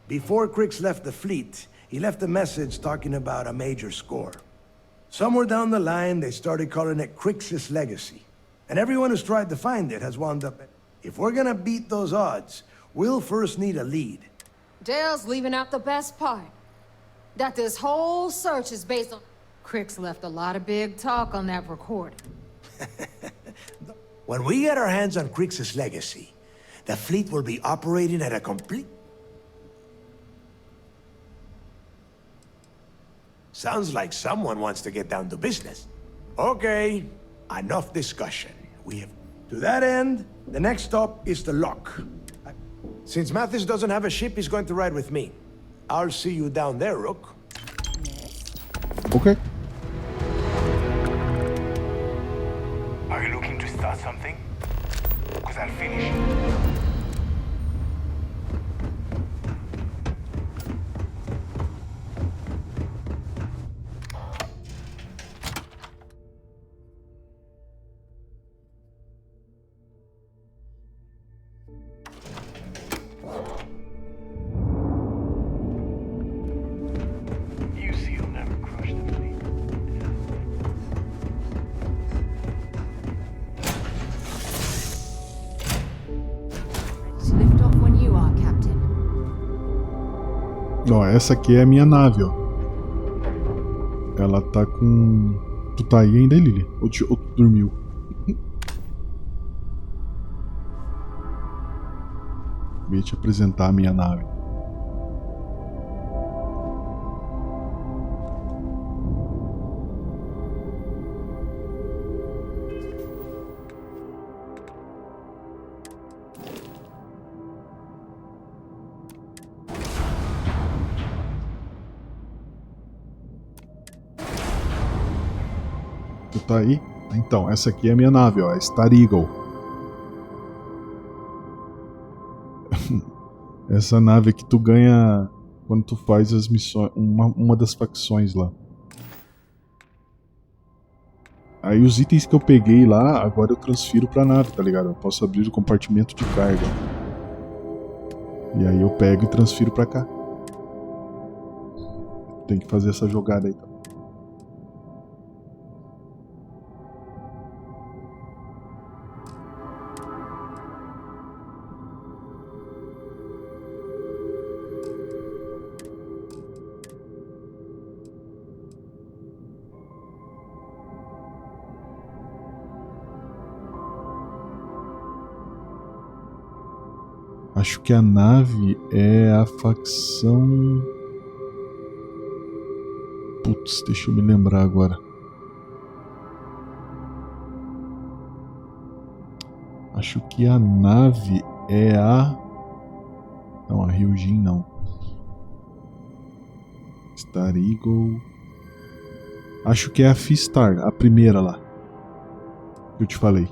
Q: Before Crix left the fleet, he left a message talking about a major score. Somewhere down the line, they started calling it Crix's legacy. And everyone who's tried to find it has wound up... If we're gonna beat those odds, we'll first need a lead.
A: Dale's leaving out the best part. That this whole search is based on... Crix left a lot of big talk on that recording.
Q: When we get our hands on Crix's legacy, the fleet will be operating at a complete... Sounds like someone wants to get down to business. Okay, enough discussion. We have... To that end, the next stop is the lock. Since Mathis doesn't have a ship, he's going to ride with me. I'll see you down there, Rook.
T: Ok.
S: Are you looking to start something? Because I'll finish. You see, you'll never crush the fleet.
A: To lift off when you are, Captain.
T: Ó, essa aqui é a minha nave, ó. Ela tá com... Tu tá aí ainda, Lily? Ou tu dormiu? Vim te apresentar a minha nave. Tu tá aí? Então, essa aqui é a minha nave, ó. É Star Eagle. Essa nave que tu ganha quando tu faz as missões, uma das facções lá. Aí os itens que eu peguei lá, agora eu transfiro pra nave, tá ligado? Eu posso abrir o compartimento de carga. E aí eu pego e transfiro pra cá. Tem que fazer essa jogada aí, tá? Acho que a nave é a facção... Putz, deixa eu me lembrar agora. Acho que a nave é a... Não, a Ryujin não. Star Eagle... Acho que é a Fistar, a primeira lá. Que eu te falei.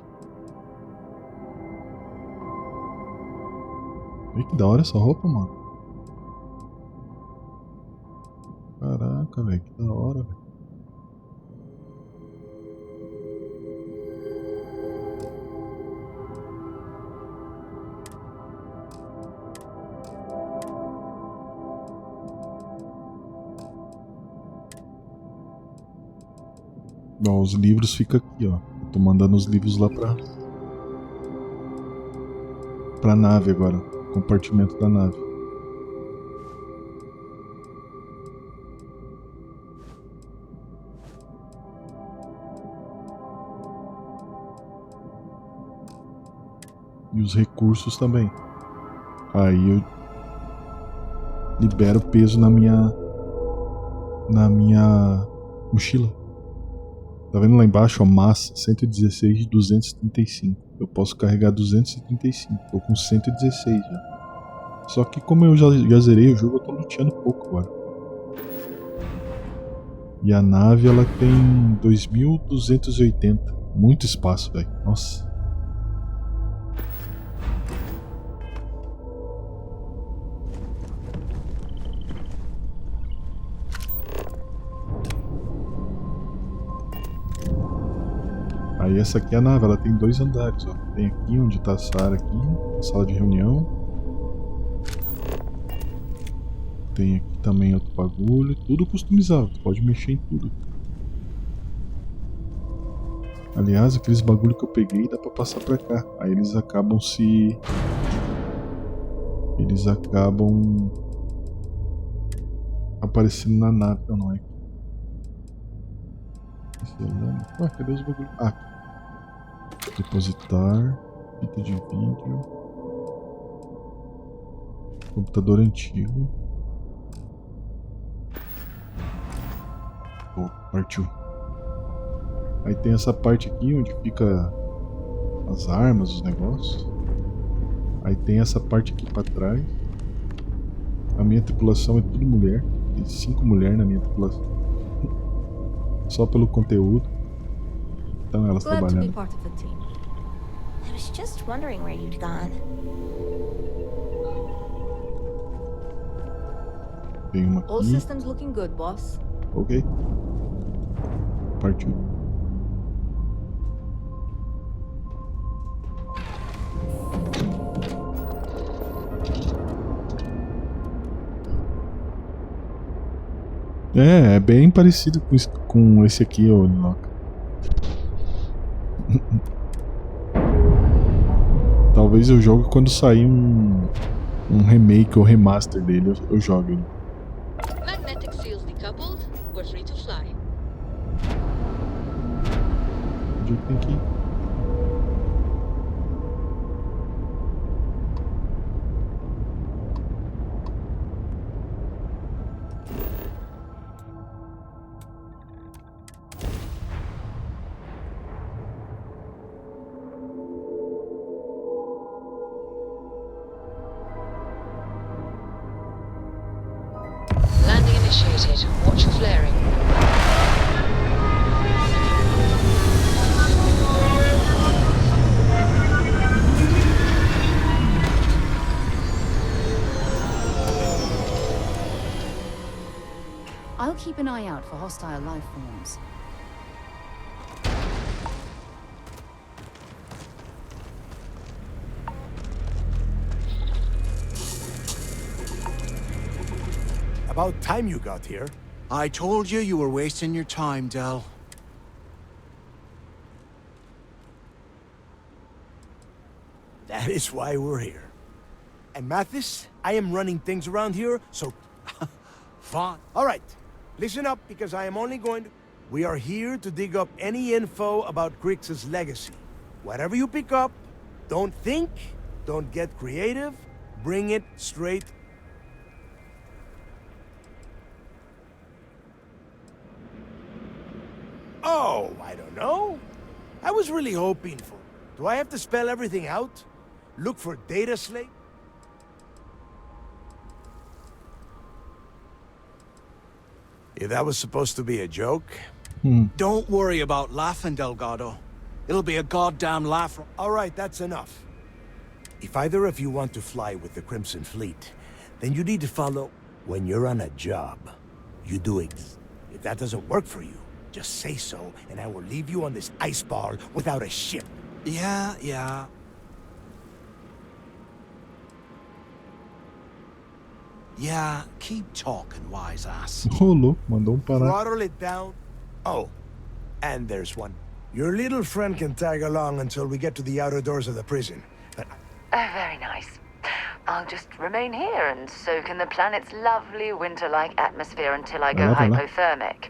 T: Olha que da hora essa roupa, mano. Caraca, velho, que da hora, velho. Ó, os livros ficam aqui, ó. Eu tô mandando os livros lá pra nave agora. Compartimento da nave. E os recursos também. Aí eu libero peso na minha mochila. Tá vendo lá embaixo, ó, massa 116 de 235. Eu posso carregar 235. Tô com 116 já. Só que como eu já zerei o jogo, eu tô luteando pouco agora. E a nave, ela tem 2280. Muito espaço, velho. Nossa. Aí essa aqui é a nave, ela tem 2 andares, ó. Tem aqui onde tá a Sarah aqui, a sala de reunião. Tem aqui também outro bagulho, tudo customizável, tu pode mexer em tudo. Aliás, aqueles bagulho que eu peguei dá pra passar pra cá. Aí eles acabam aparecendo na nave, não é? Ué, cadê os bagulhos? Ah, aqui. Depositar, fita de vídeo, computador antigo. Oh, partiu. Aí tem essa parte aqui onde fica as armas, os negócios. Aí tem essa parte aqui pra trás. A minha tripulação é tudo mulher. Tem 5 mulheres na minha tripulação. Só pelo conteúdo. Então elas
K: Glad to be
T: trabalhando.
K: part of the team. I was just wondering where you'd gone.
T: Tem uma
R: All
T: aqui.
R: systems looking good, boss.
T: Ok. Partiu. É bem parecido com esse aqui, ô Ninoca. Talvez eu jogue quando sair um remake ou remaster dele, eu jogo ele.
B: Magnetic seals decoupled. We're free to fly.
T: Onde é que tem que ir?
J: Landing initiated. Watch for flaring.
F: I'll keep an eye out for hostile life forms.
Q: About time you got here.
M: I told you you were wasting your time, Del.
Q: That is why we're here. And Mathis, I am running things around here, so...
M: Fine.
Q: All right, listen up, because I am only going to... We are here to dig up any info about Grix's legacy. Whatever you pick up, don't think, don't get creative, bring it straight. Oh, I don't know. I was really hoping for... Do I have to spell everything out? Look for data slate? If that was supposed to be a joke...
M: Don't worry about laughing, Delgado. It'll be a goddamn laugh.
Q: All right, that's enough. If either of you want to fly with the Crimson Fleet, then you need to follow... When you're on a job, you do it. If that doesn't work for you, just say so, and I will leave you on this ice ball without a ship.
M: Yeah. Yeah, keep talking, wise ass.
T: Rolou, mandou parar.
Q: Throttle it down. Oh, and there's one. Your little friend can tag along until we get to the outer doors of the prison. But
G: Very nice. I'll just remain here and soak in the planet's lovely winter-like atmosphere until I go hypothermic.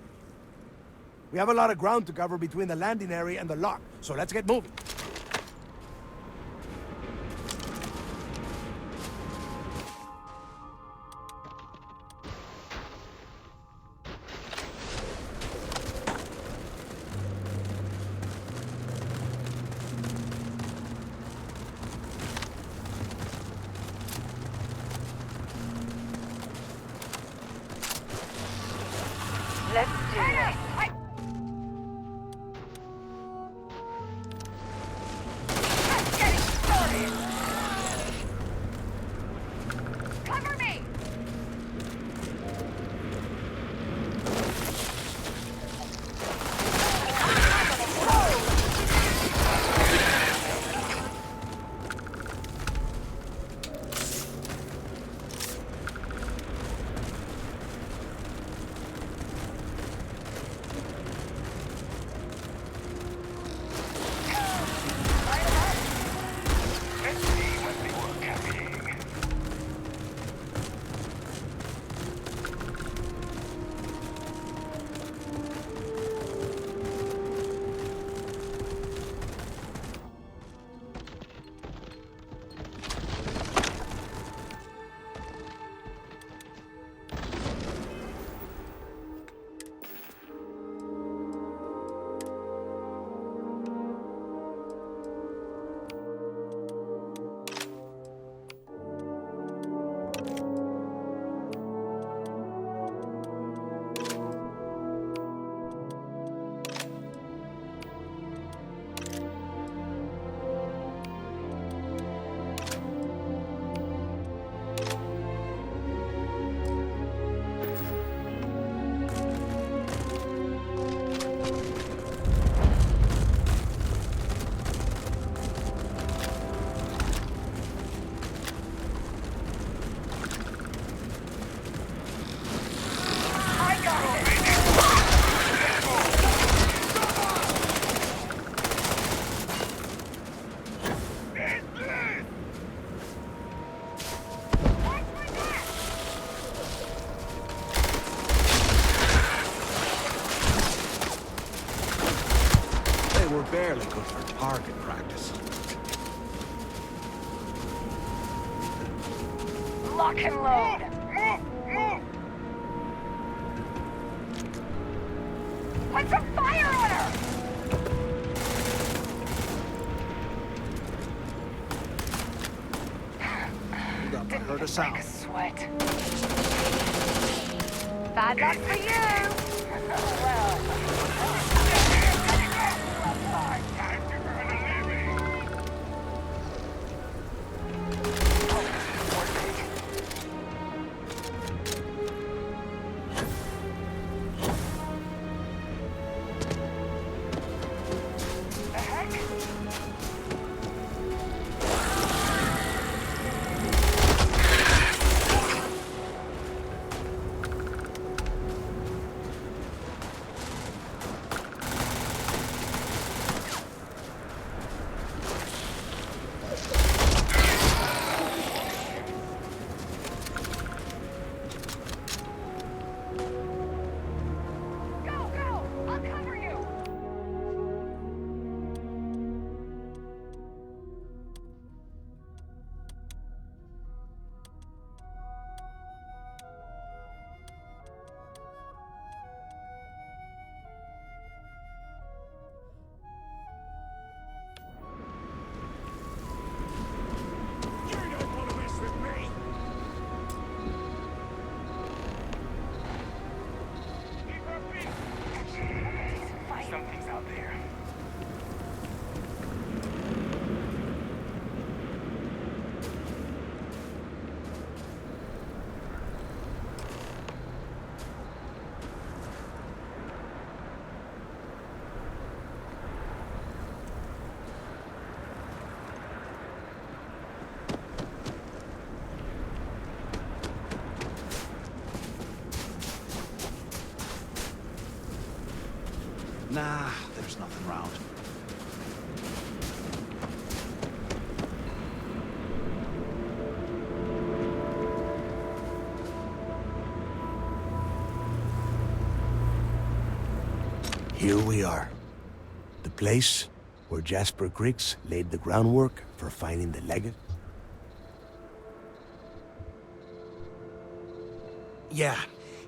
Q: we have a lot of ground to cover between the landing area and the lock, so let's get moving.
G: Let's do this.
U: Cover me!
M: target practice.
G: Lock and load.
O: Move!
G: Put some fire on her!
M: Didn't hurt us out.
G: Sweat. Bad luck for you!
S: Something's out there.
M: Nah, there's nothing around.
Q: Here we are. The place where Jasper Griggs laid the groundwork for finding the legacy.
M: Yeah,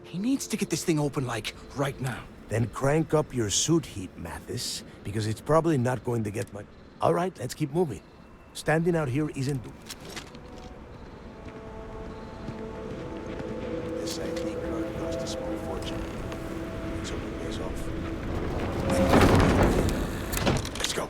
M: he needs to get this thing open, like, right now.
Q: Then crank up your suit heat, Mathis, because it's probably not going to get much. All right, let's keep moving. Standing out here isn't... This ID card cost a small fortune. Let's hope it pays off. Let's go.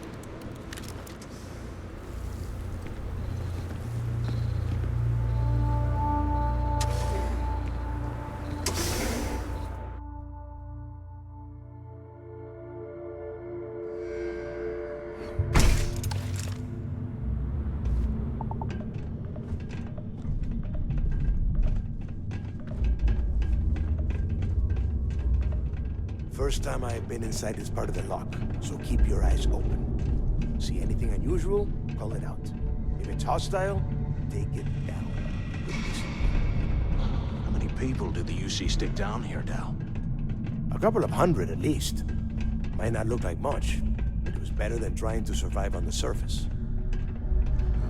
Q: First time I've been inside this part of the lock, so keep your eyes open. See anything unusual, call it out. If it's hostile, take it down.
M: How many people did the UC stick down here, Dal?
Q: A couple of hundred at least. Might not look like much, but it was better than trying to survive on the surface.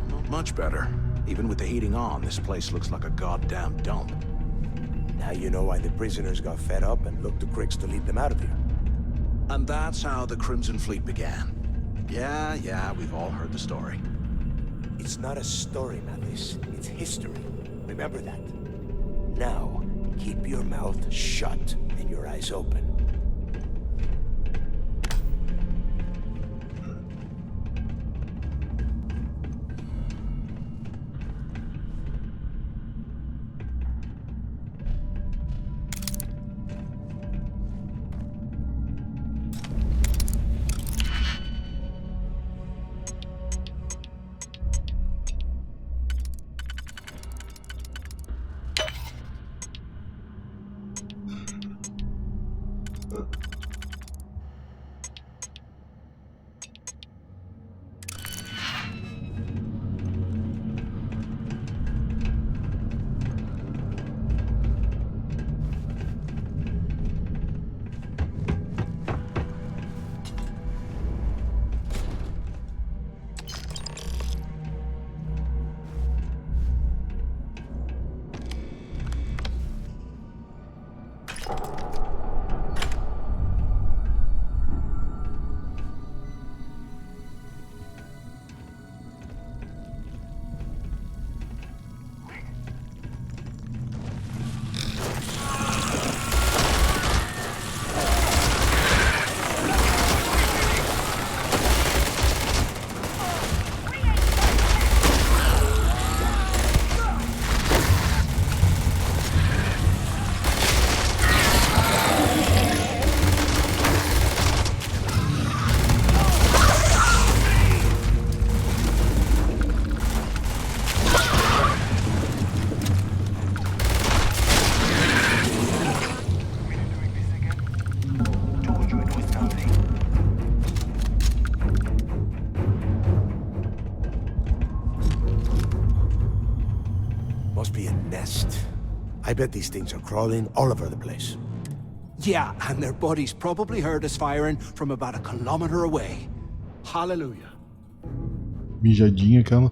M: Not much better. Even with the heating on, this place looks like a goddamn dump.
Q: Now you know why the prisoners got fed up and looked to Griggs to lead them out of here.
M: And that's how the Crimson Fleet began. Yeah, we've all heard the story.
Q: It's not a story, Mathis. It's history. Remember that. Now, keep your mouth shut and your eyes open. Must be a nest. I bet these things are crawling all over the place.
M: Yeah, and their buddies probably heard us firing from about a kilometer away. Hallelujah.
T: Mijadinha aquela.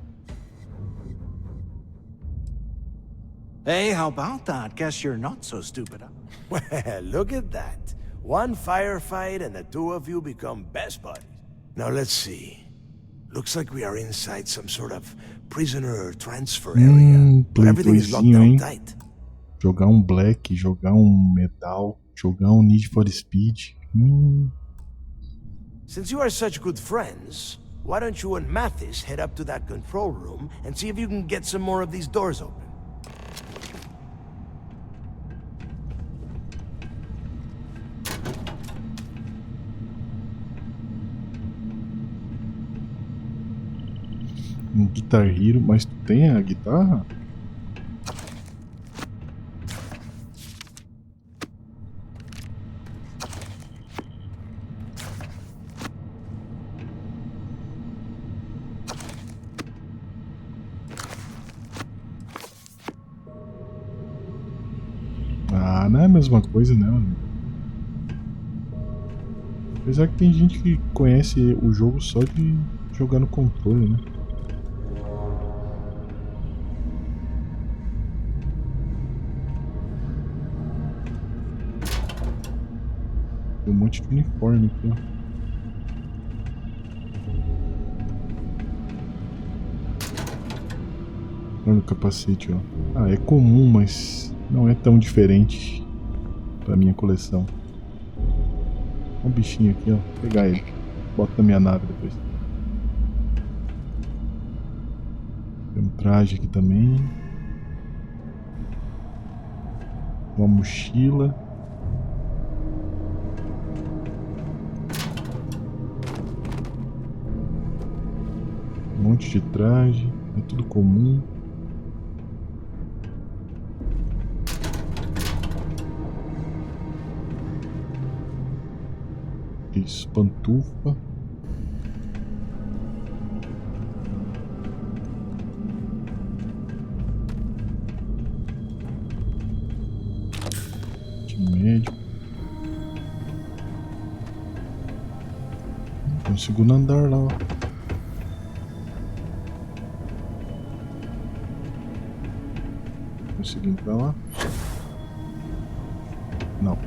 M: Hey, how about that? Guess you're not so stupid, huh?
Q: Well, look at that. One firefight and the two of you become best buddies. Now let's see. Looks like we are inside some sort of prisoner transfer area. But everything is locked down tight.
T: Jogar Black, jogar Metal, jogar Need for Speed.
Q: Since you are such good friends, why don't you and Mathis head up to that control room and see if you can get some more of these doors open?
T: Guitar Hero, mas tu tem a guitarra? Ah, não é a mesma coisa, né, mano? Apesar que tem gente que conhece o jogo só de jogar no controle, né? Tem um monte de uniforme aqui, ó. Olha o capacete, ó. Ah, é comum, mas não é tão diferente pra minha coleção. Olha um bichinho aqui, ó. Vou pegar ele. Bota na minha nave depois. Tem um traje aqui também. Uma mochila. Um monte de traje. É tudo comum. Isso, pantufa. De médico. Tem um segundo andar lá, ó. Consegui entrar lá? Não.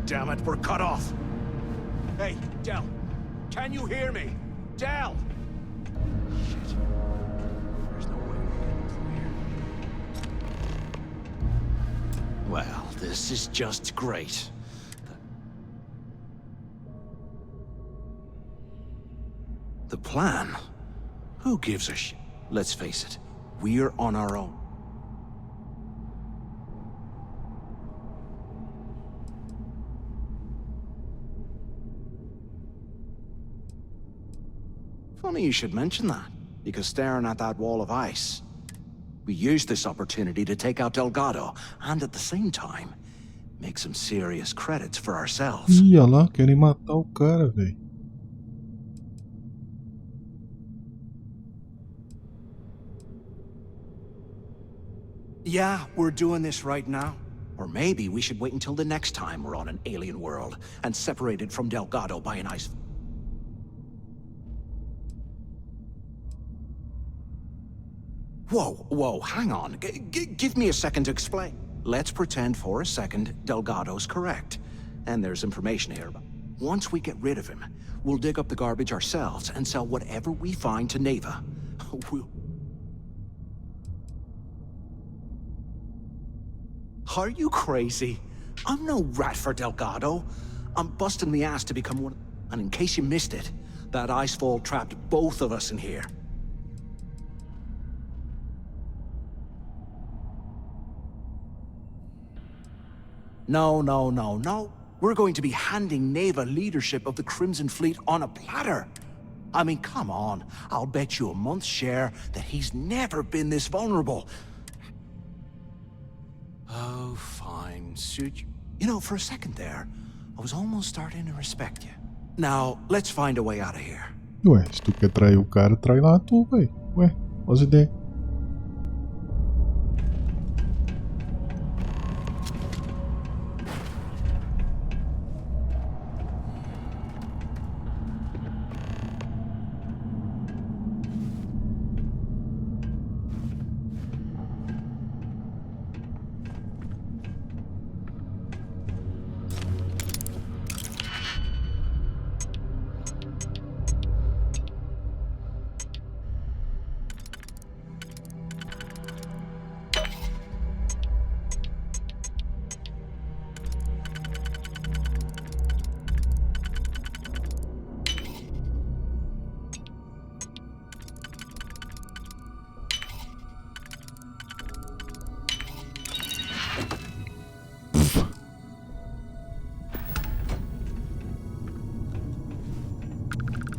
M: Damn it, we're cut off. Hey, Del, can you hear me? Del! Shit. There's no way we're getting through here. Well, this is just great. The plan? Who gives a shit? Let's face it, we're on our own. Funny you should mention that, because staring at that wall of ice, we used this opportunity to take out Delgado, and at the same time, make some serious credits for ourselves.
T: Ih, olha lá, querem matar o cara, velho.
M: Yeah, we're doing this right now. Or maybe we should wait until the next time we're on an alien world and separated from Delgado by an ice. Whoa, hang on. Give me a second to explain. Let's pretend for a second Delgado's correct. And there's information here. Once we get rid of him, we'll dig up the garbage ourselves and sell whatever we find to Neva. Are you crazy? I'm no rat for Delgado. I'm busting the ass to become one. And in case you missed it, that icefall trapped both of us in here. No. We're going to be handing Neva leadership of the Crimson Fleet on a platter. I mean, come on. I'll bet you a month's share that he's never been this vulnerable. Oh, fine. Suit you. You know, for a second there, I was almost starting to respect you. Now, let's find a way out of here.
T: Ué, se tu quer trair o cara, trai lá tu, véi. Ué, faz ideia.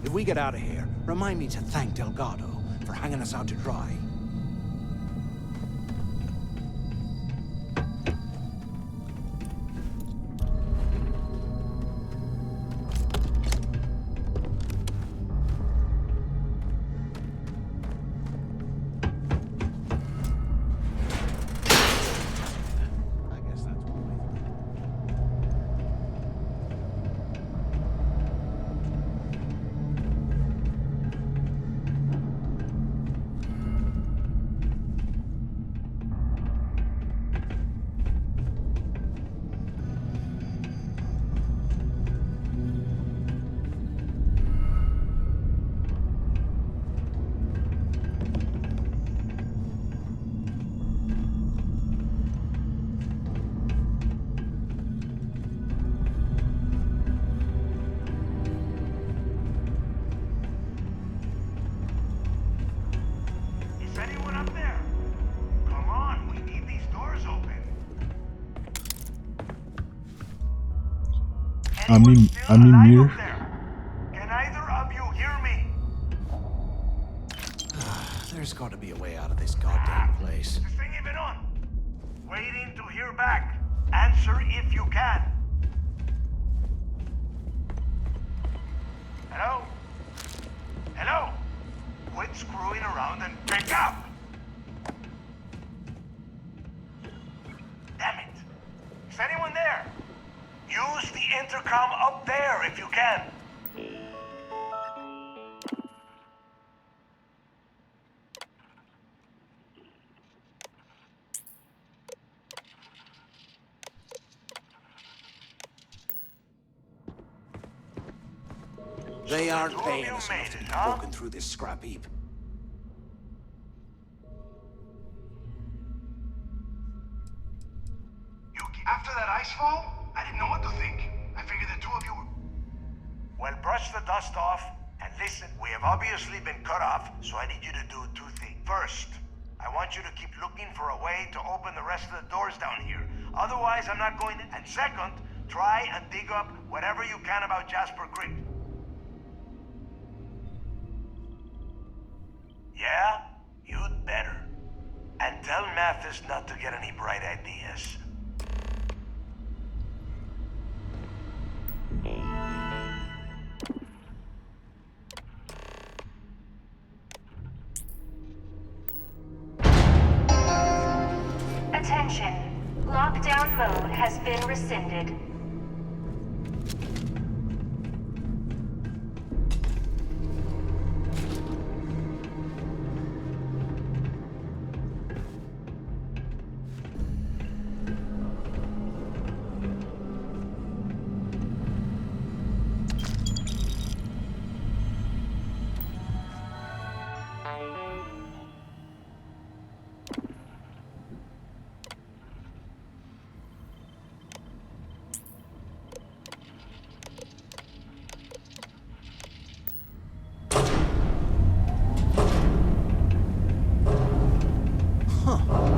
M: If we get out of here, remind me to thank Delgado for hanging us out to dry.
S: A mimir. Can either of you hear me?
M: There's got to be a way out of this goddamn place.
S: Is this thing even on? Waiting to hear back. Answer if you can. Hello? Hello? Quit screwing around and pick up! Damn it. Is anyone there? Use the intercom up there if you can.
M: They aren't paying us enough to be poking through this scrap heap.
S: After that icefall, I didn't know what to think. I figured the two of you were... Well, brush the dust off, and listen, we have obviously been cut off, so I need you to do two things. First, I want you to keep looking for a way to open the rest of the doors down here. Otherwise, I'm not going to... And second, try and dig up whatever you can about Jasper Creek. Yeah? You'd better. And tell Mathis not to get any bright ideas.
U: Attention. Lockdown mode has been rescinded.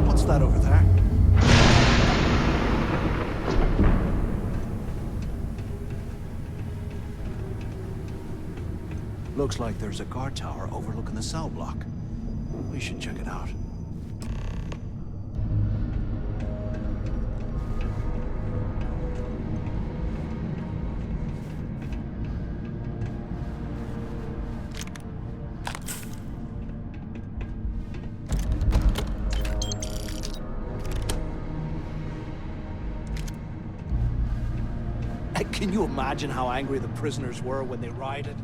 M: What's that over there? Looks like there's a guard tower overlooking the cell block. We should check it out. Can you imagine how angry the prisoners were when they rioted?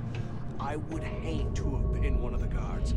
M: I would hate to have been one of the guards.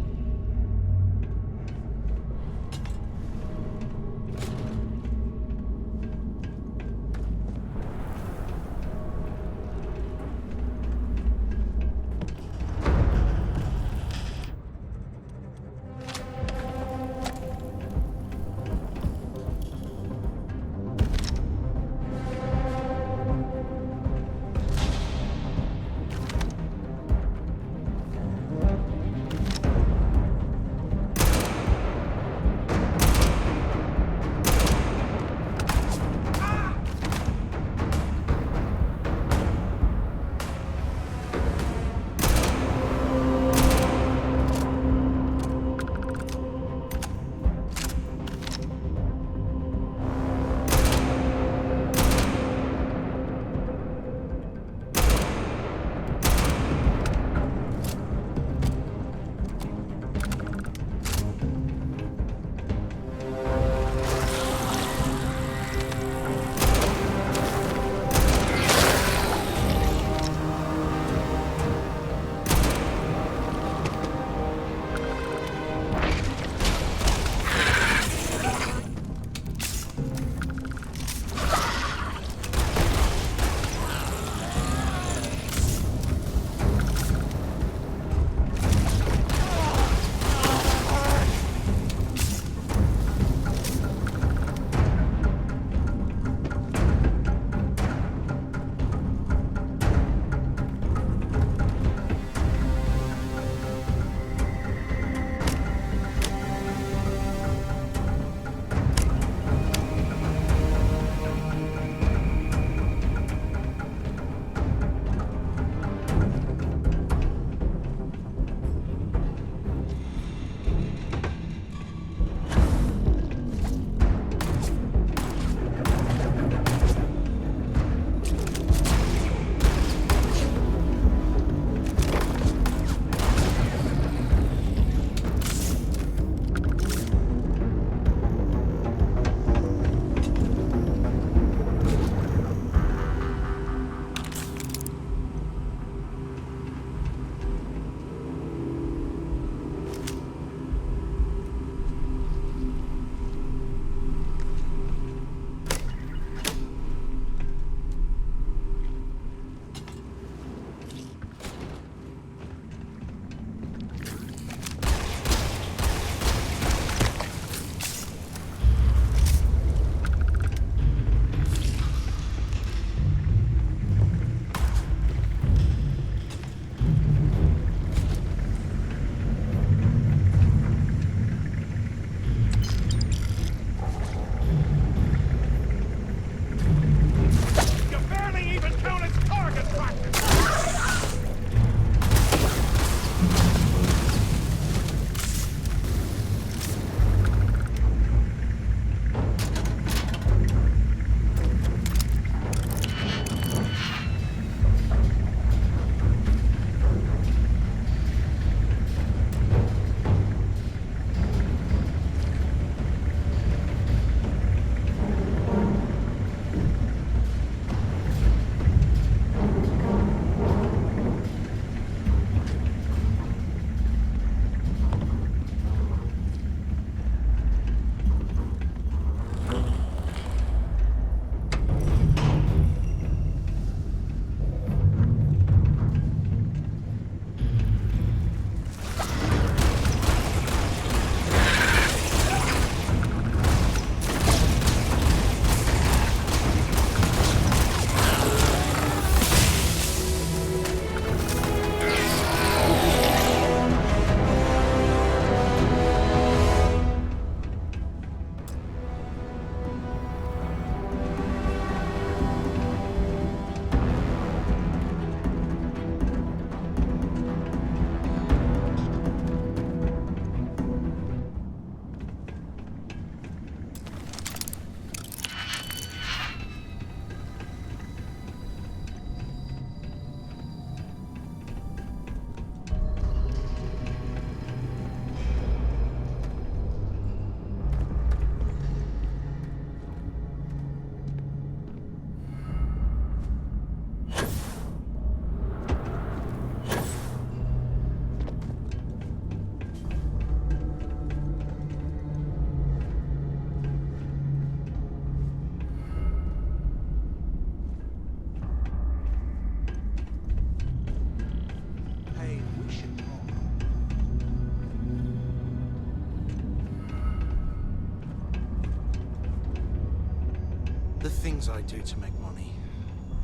M: things I do to make money.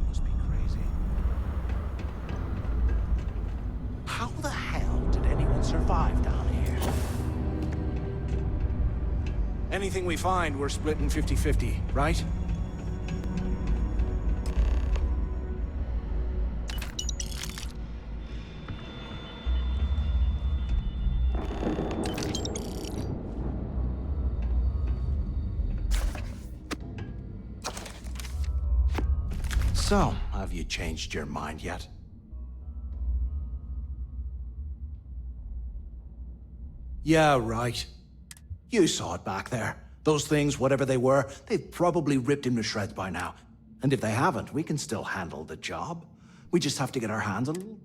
M: Must be crazy. How the hell did anyone survive down here? Anything we find, we're splitting 50-50, right? So, have you changed your mind yet? Yeah, right. You saw it back there. Those things, whatever they were, they've probably ripped him to shreds by now. And if they haven't, we can still handle the job. We just have to get our hands a little...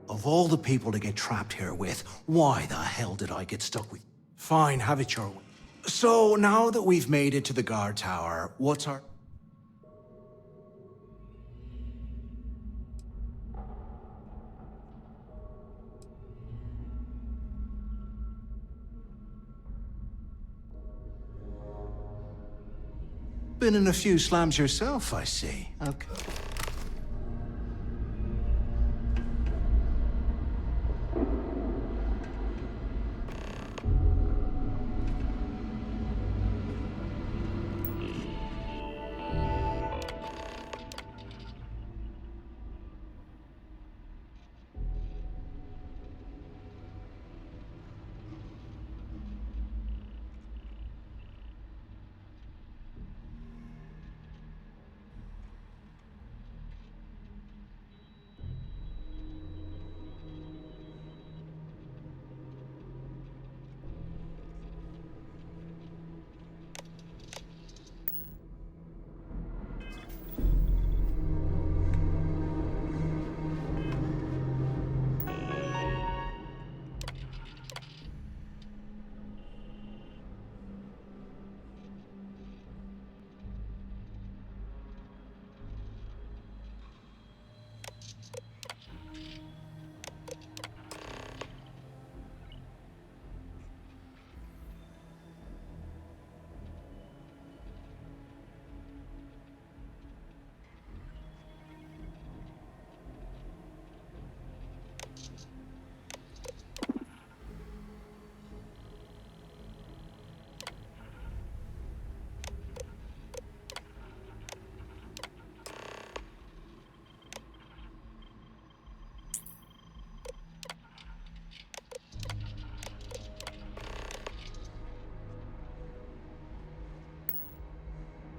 M: Of all the people to get trapped here with, why the hell did I get stuck with... Fine, have it your way. So, now that we've made it to the guard tower, what's our... Been in a few slams yourself, I see. Okay.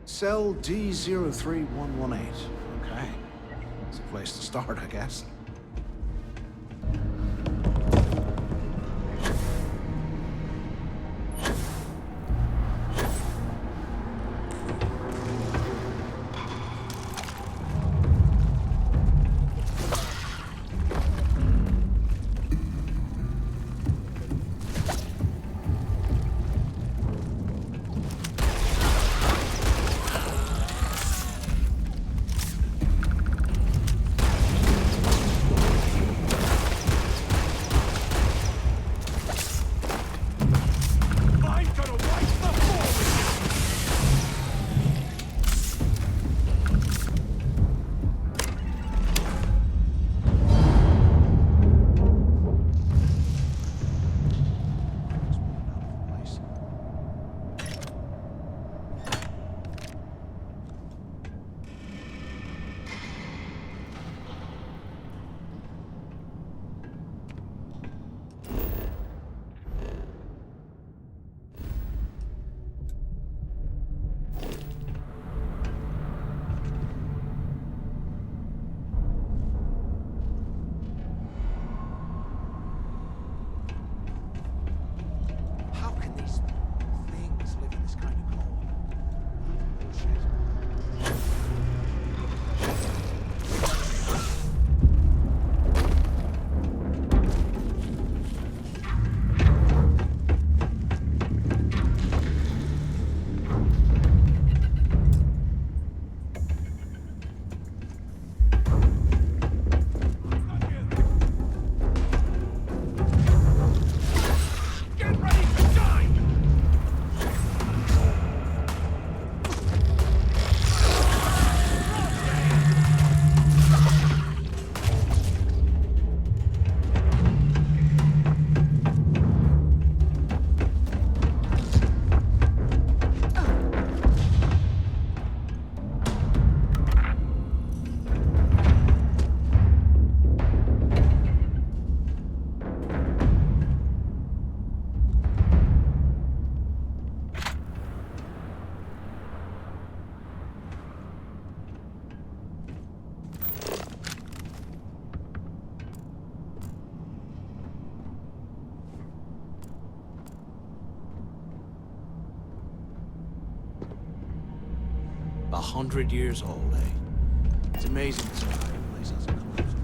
M: Cell D03118. Okay. It's a place to start, I guess. 100 years old, eh? It's amazing this entire place hasn't collapsed.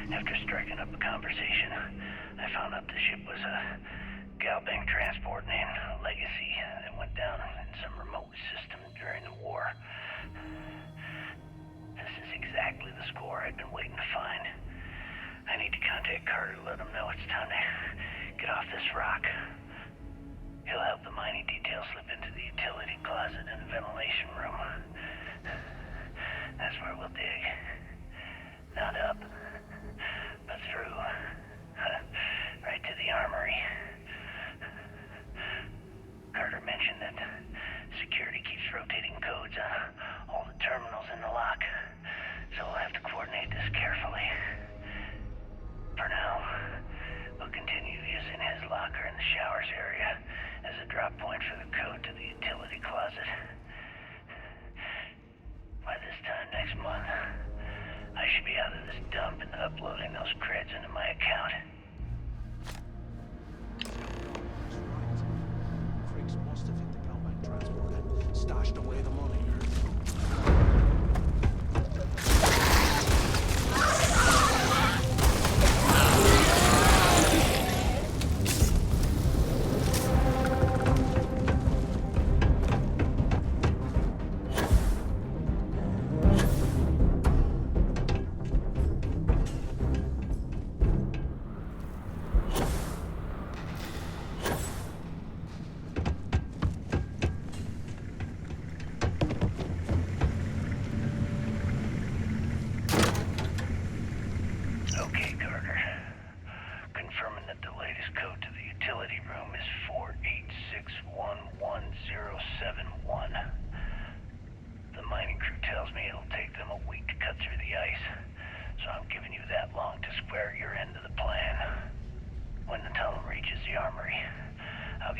S: After striking up a conversation, I found out the ship was a Galbank transport named Legacy that went down in some remote system during the war. This is exactly the score I'd been waiting to find. I need to contact Carter to let him know it's time to get off this rock. He'll help the mining detail slip into the utility closet in the ventilation room. That's where we'll dig. Not up, but through. Right to the armory. Carter mentioned that security keeps rotating codes on all the terminals in the lock, so we'll have to coordinate this carefully. For now, we'll continue using his locker in the showers area as a drop point for the code to the utility closet. By this time next month, I should be out of this dump and uploading those creds into my account.
M: Criggs must have hit the Galbank transport and stashed away the money.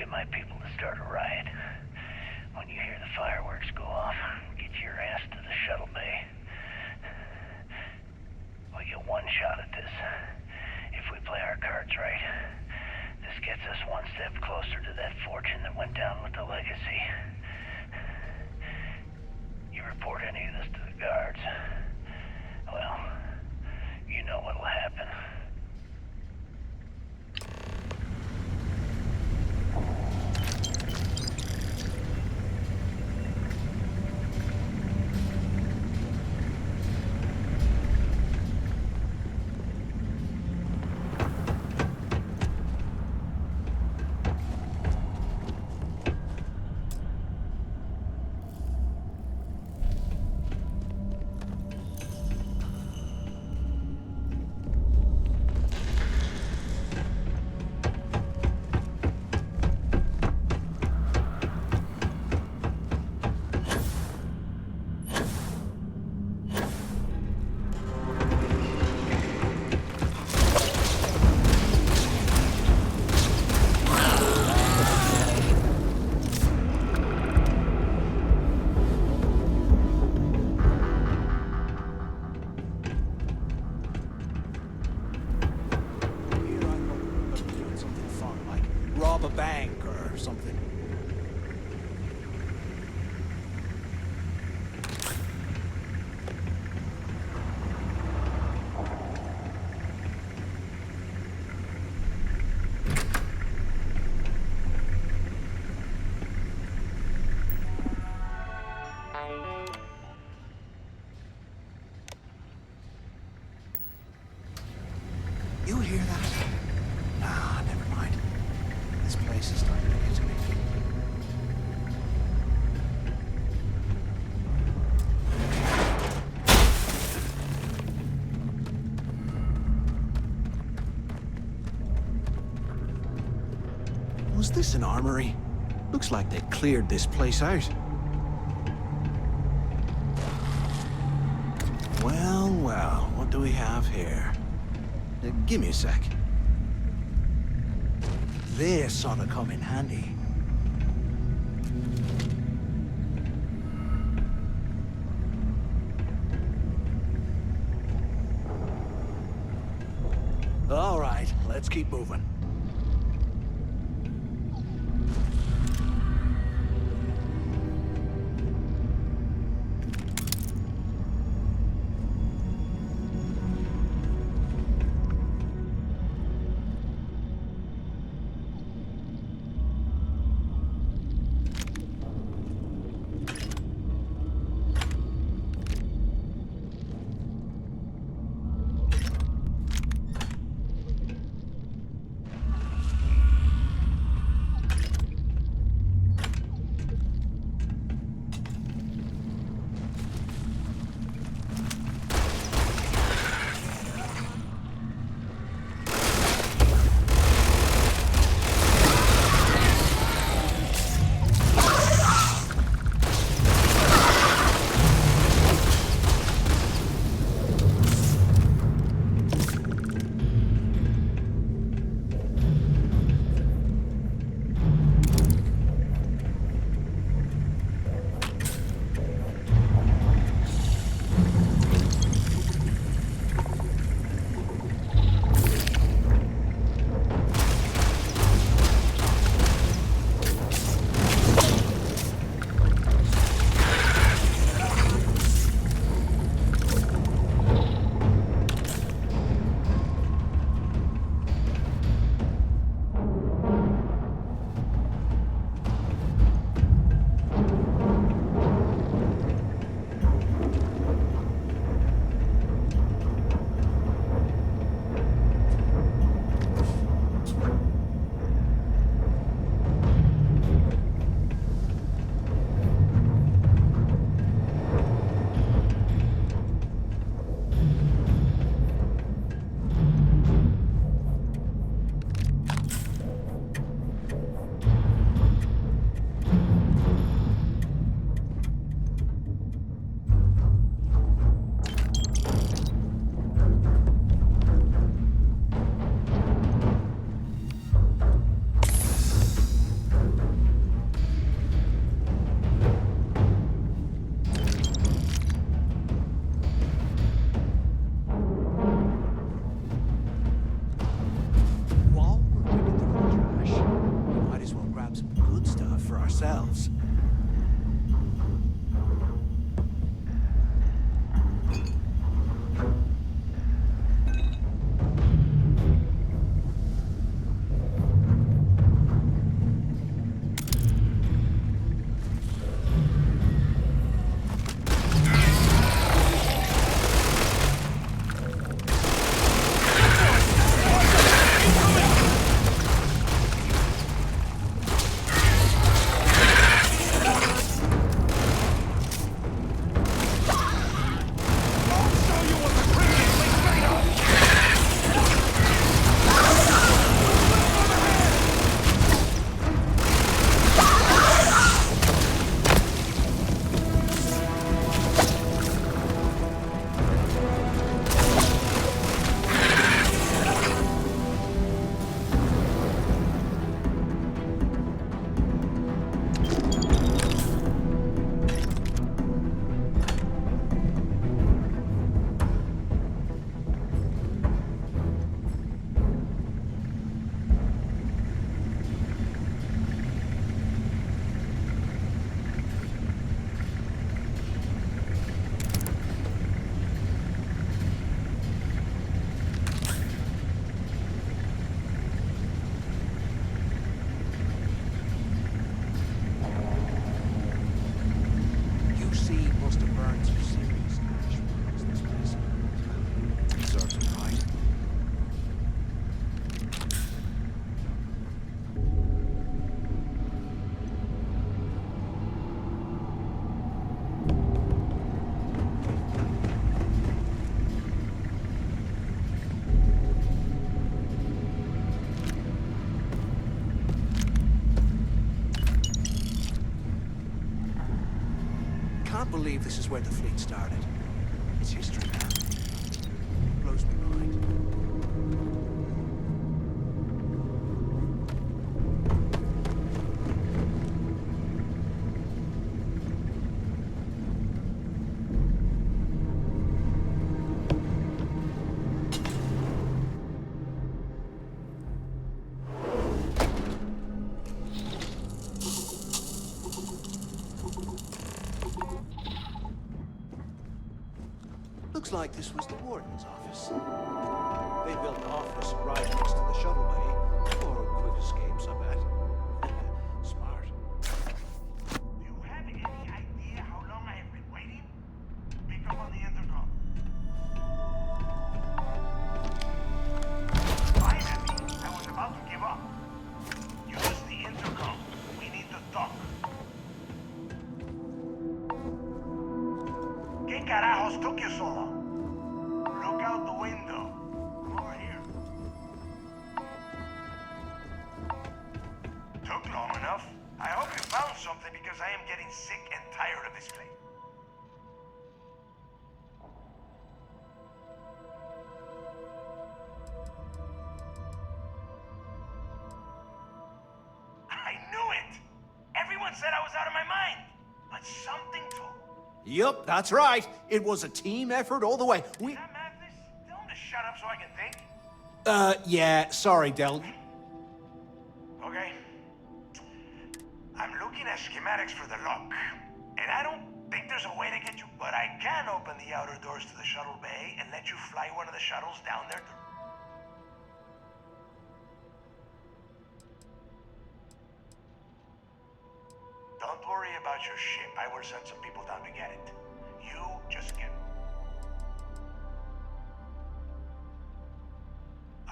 S: get my people to start a riot. When you hear the fireworks go off, get your ass to the shuttle bay. We get one shot at this. If we play our cards right, this gets us one step closer to that fortune that went down with the legacy. You report any of this to the guards, well, you know what'll happen.
M: Rob a bank or something. You hear that? Ah, never mind. This place is starting to get to me. Was this an armory? Looks like they cleared this place out. Well, well, what do we have here? Give me a sec. This ought to come in handy. All right, let's keep moving. can't believe this is where the fleet started. It's history now. Blows me mind. Looks like this was the warden's office. They built an office right next to the shuttle bay for quick escapes, I bet. Smart.
S: Do you have any idea how long I have been waiting? Pick up on the intercom. Finally, I was about to give up. Use the intercom. We need to talk. ¿Qué carajos took you so long? Look out the window. Come over here. Took long enough. I hope you found something because I am getting sick and tired of this place. I knew it! Everyone said I was out of my mind. But something told.
M: Yup, that's right. It was a team effort all the way.
S: Tell him to shut up so I can think.
M: Yeah, sorry, Del.
S: Okay. I'm looking at schematics for the lock. And I don't think there's a way to get you, but I can open the outer doors to the shuttle bay and let you fly one of the shuttles down there. Don't worry about your ship. I will send some people down to get it. You just get...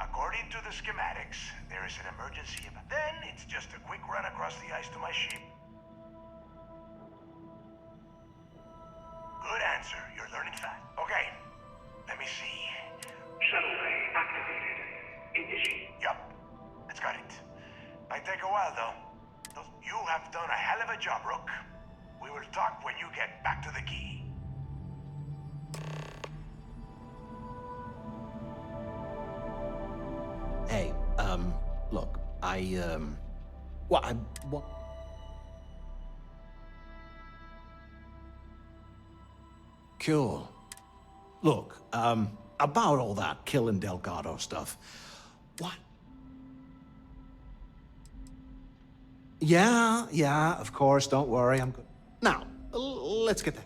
S: According to the schematics, there is an emergency event. Then it's just a quick run across the ice to my ship. Good answer. You're learning fast. Okay. Let me see. Shuttle bay activated. Initiate. Yup. It's got it. Might take a while, though. You have done a hell of a job, Rook. We will talk when you get back to the key.
M: Hey, look, what? Cool. Look, about all that killing Delgado stuff, what? Yeah, of course, don't worry, I'm good. Now, let's get that.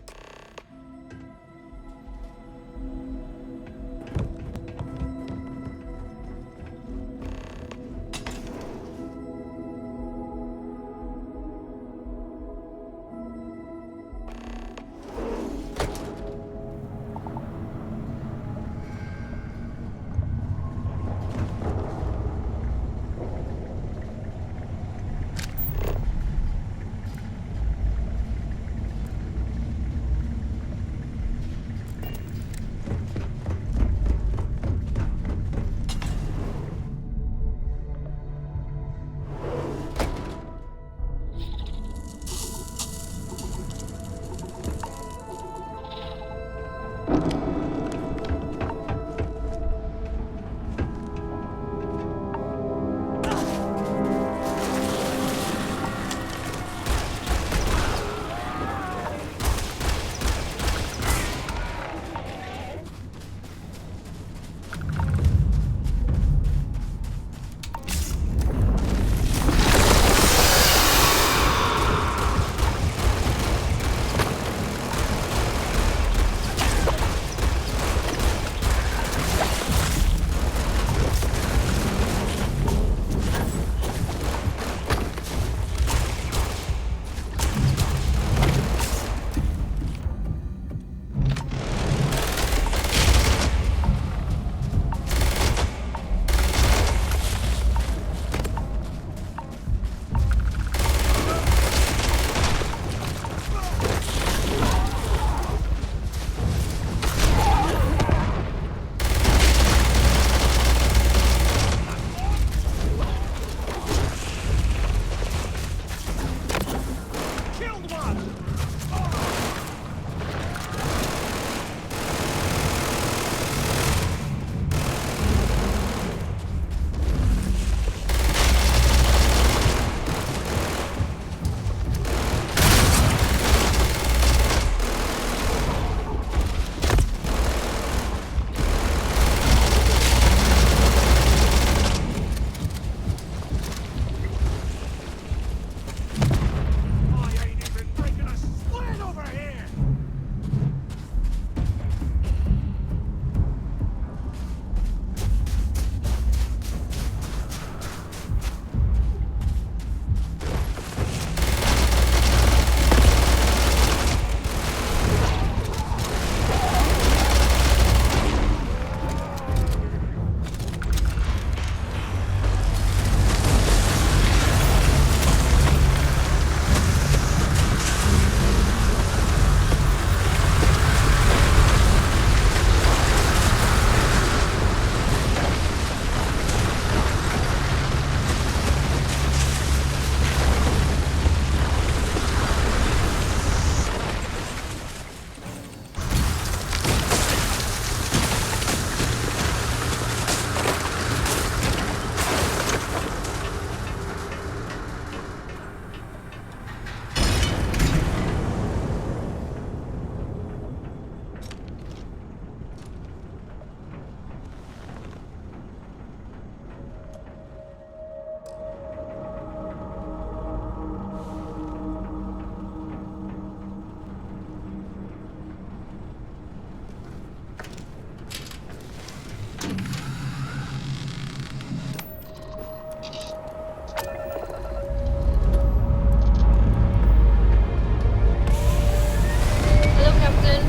B: Captain?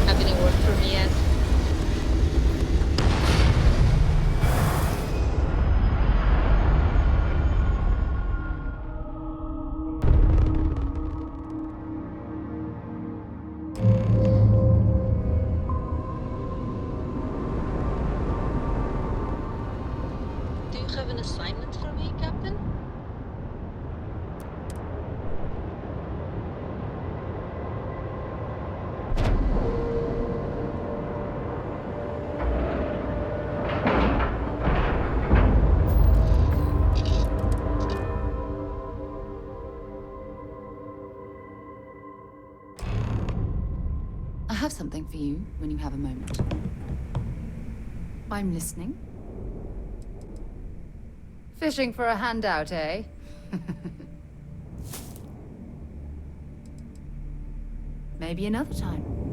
B: Have any work for me yet? Do you have an assignment for me, Captain?
H: I have something for you when you have a moment. I'm listening. Fishing for a handout, eh? Maybe another time.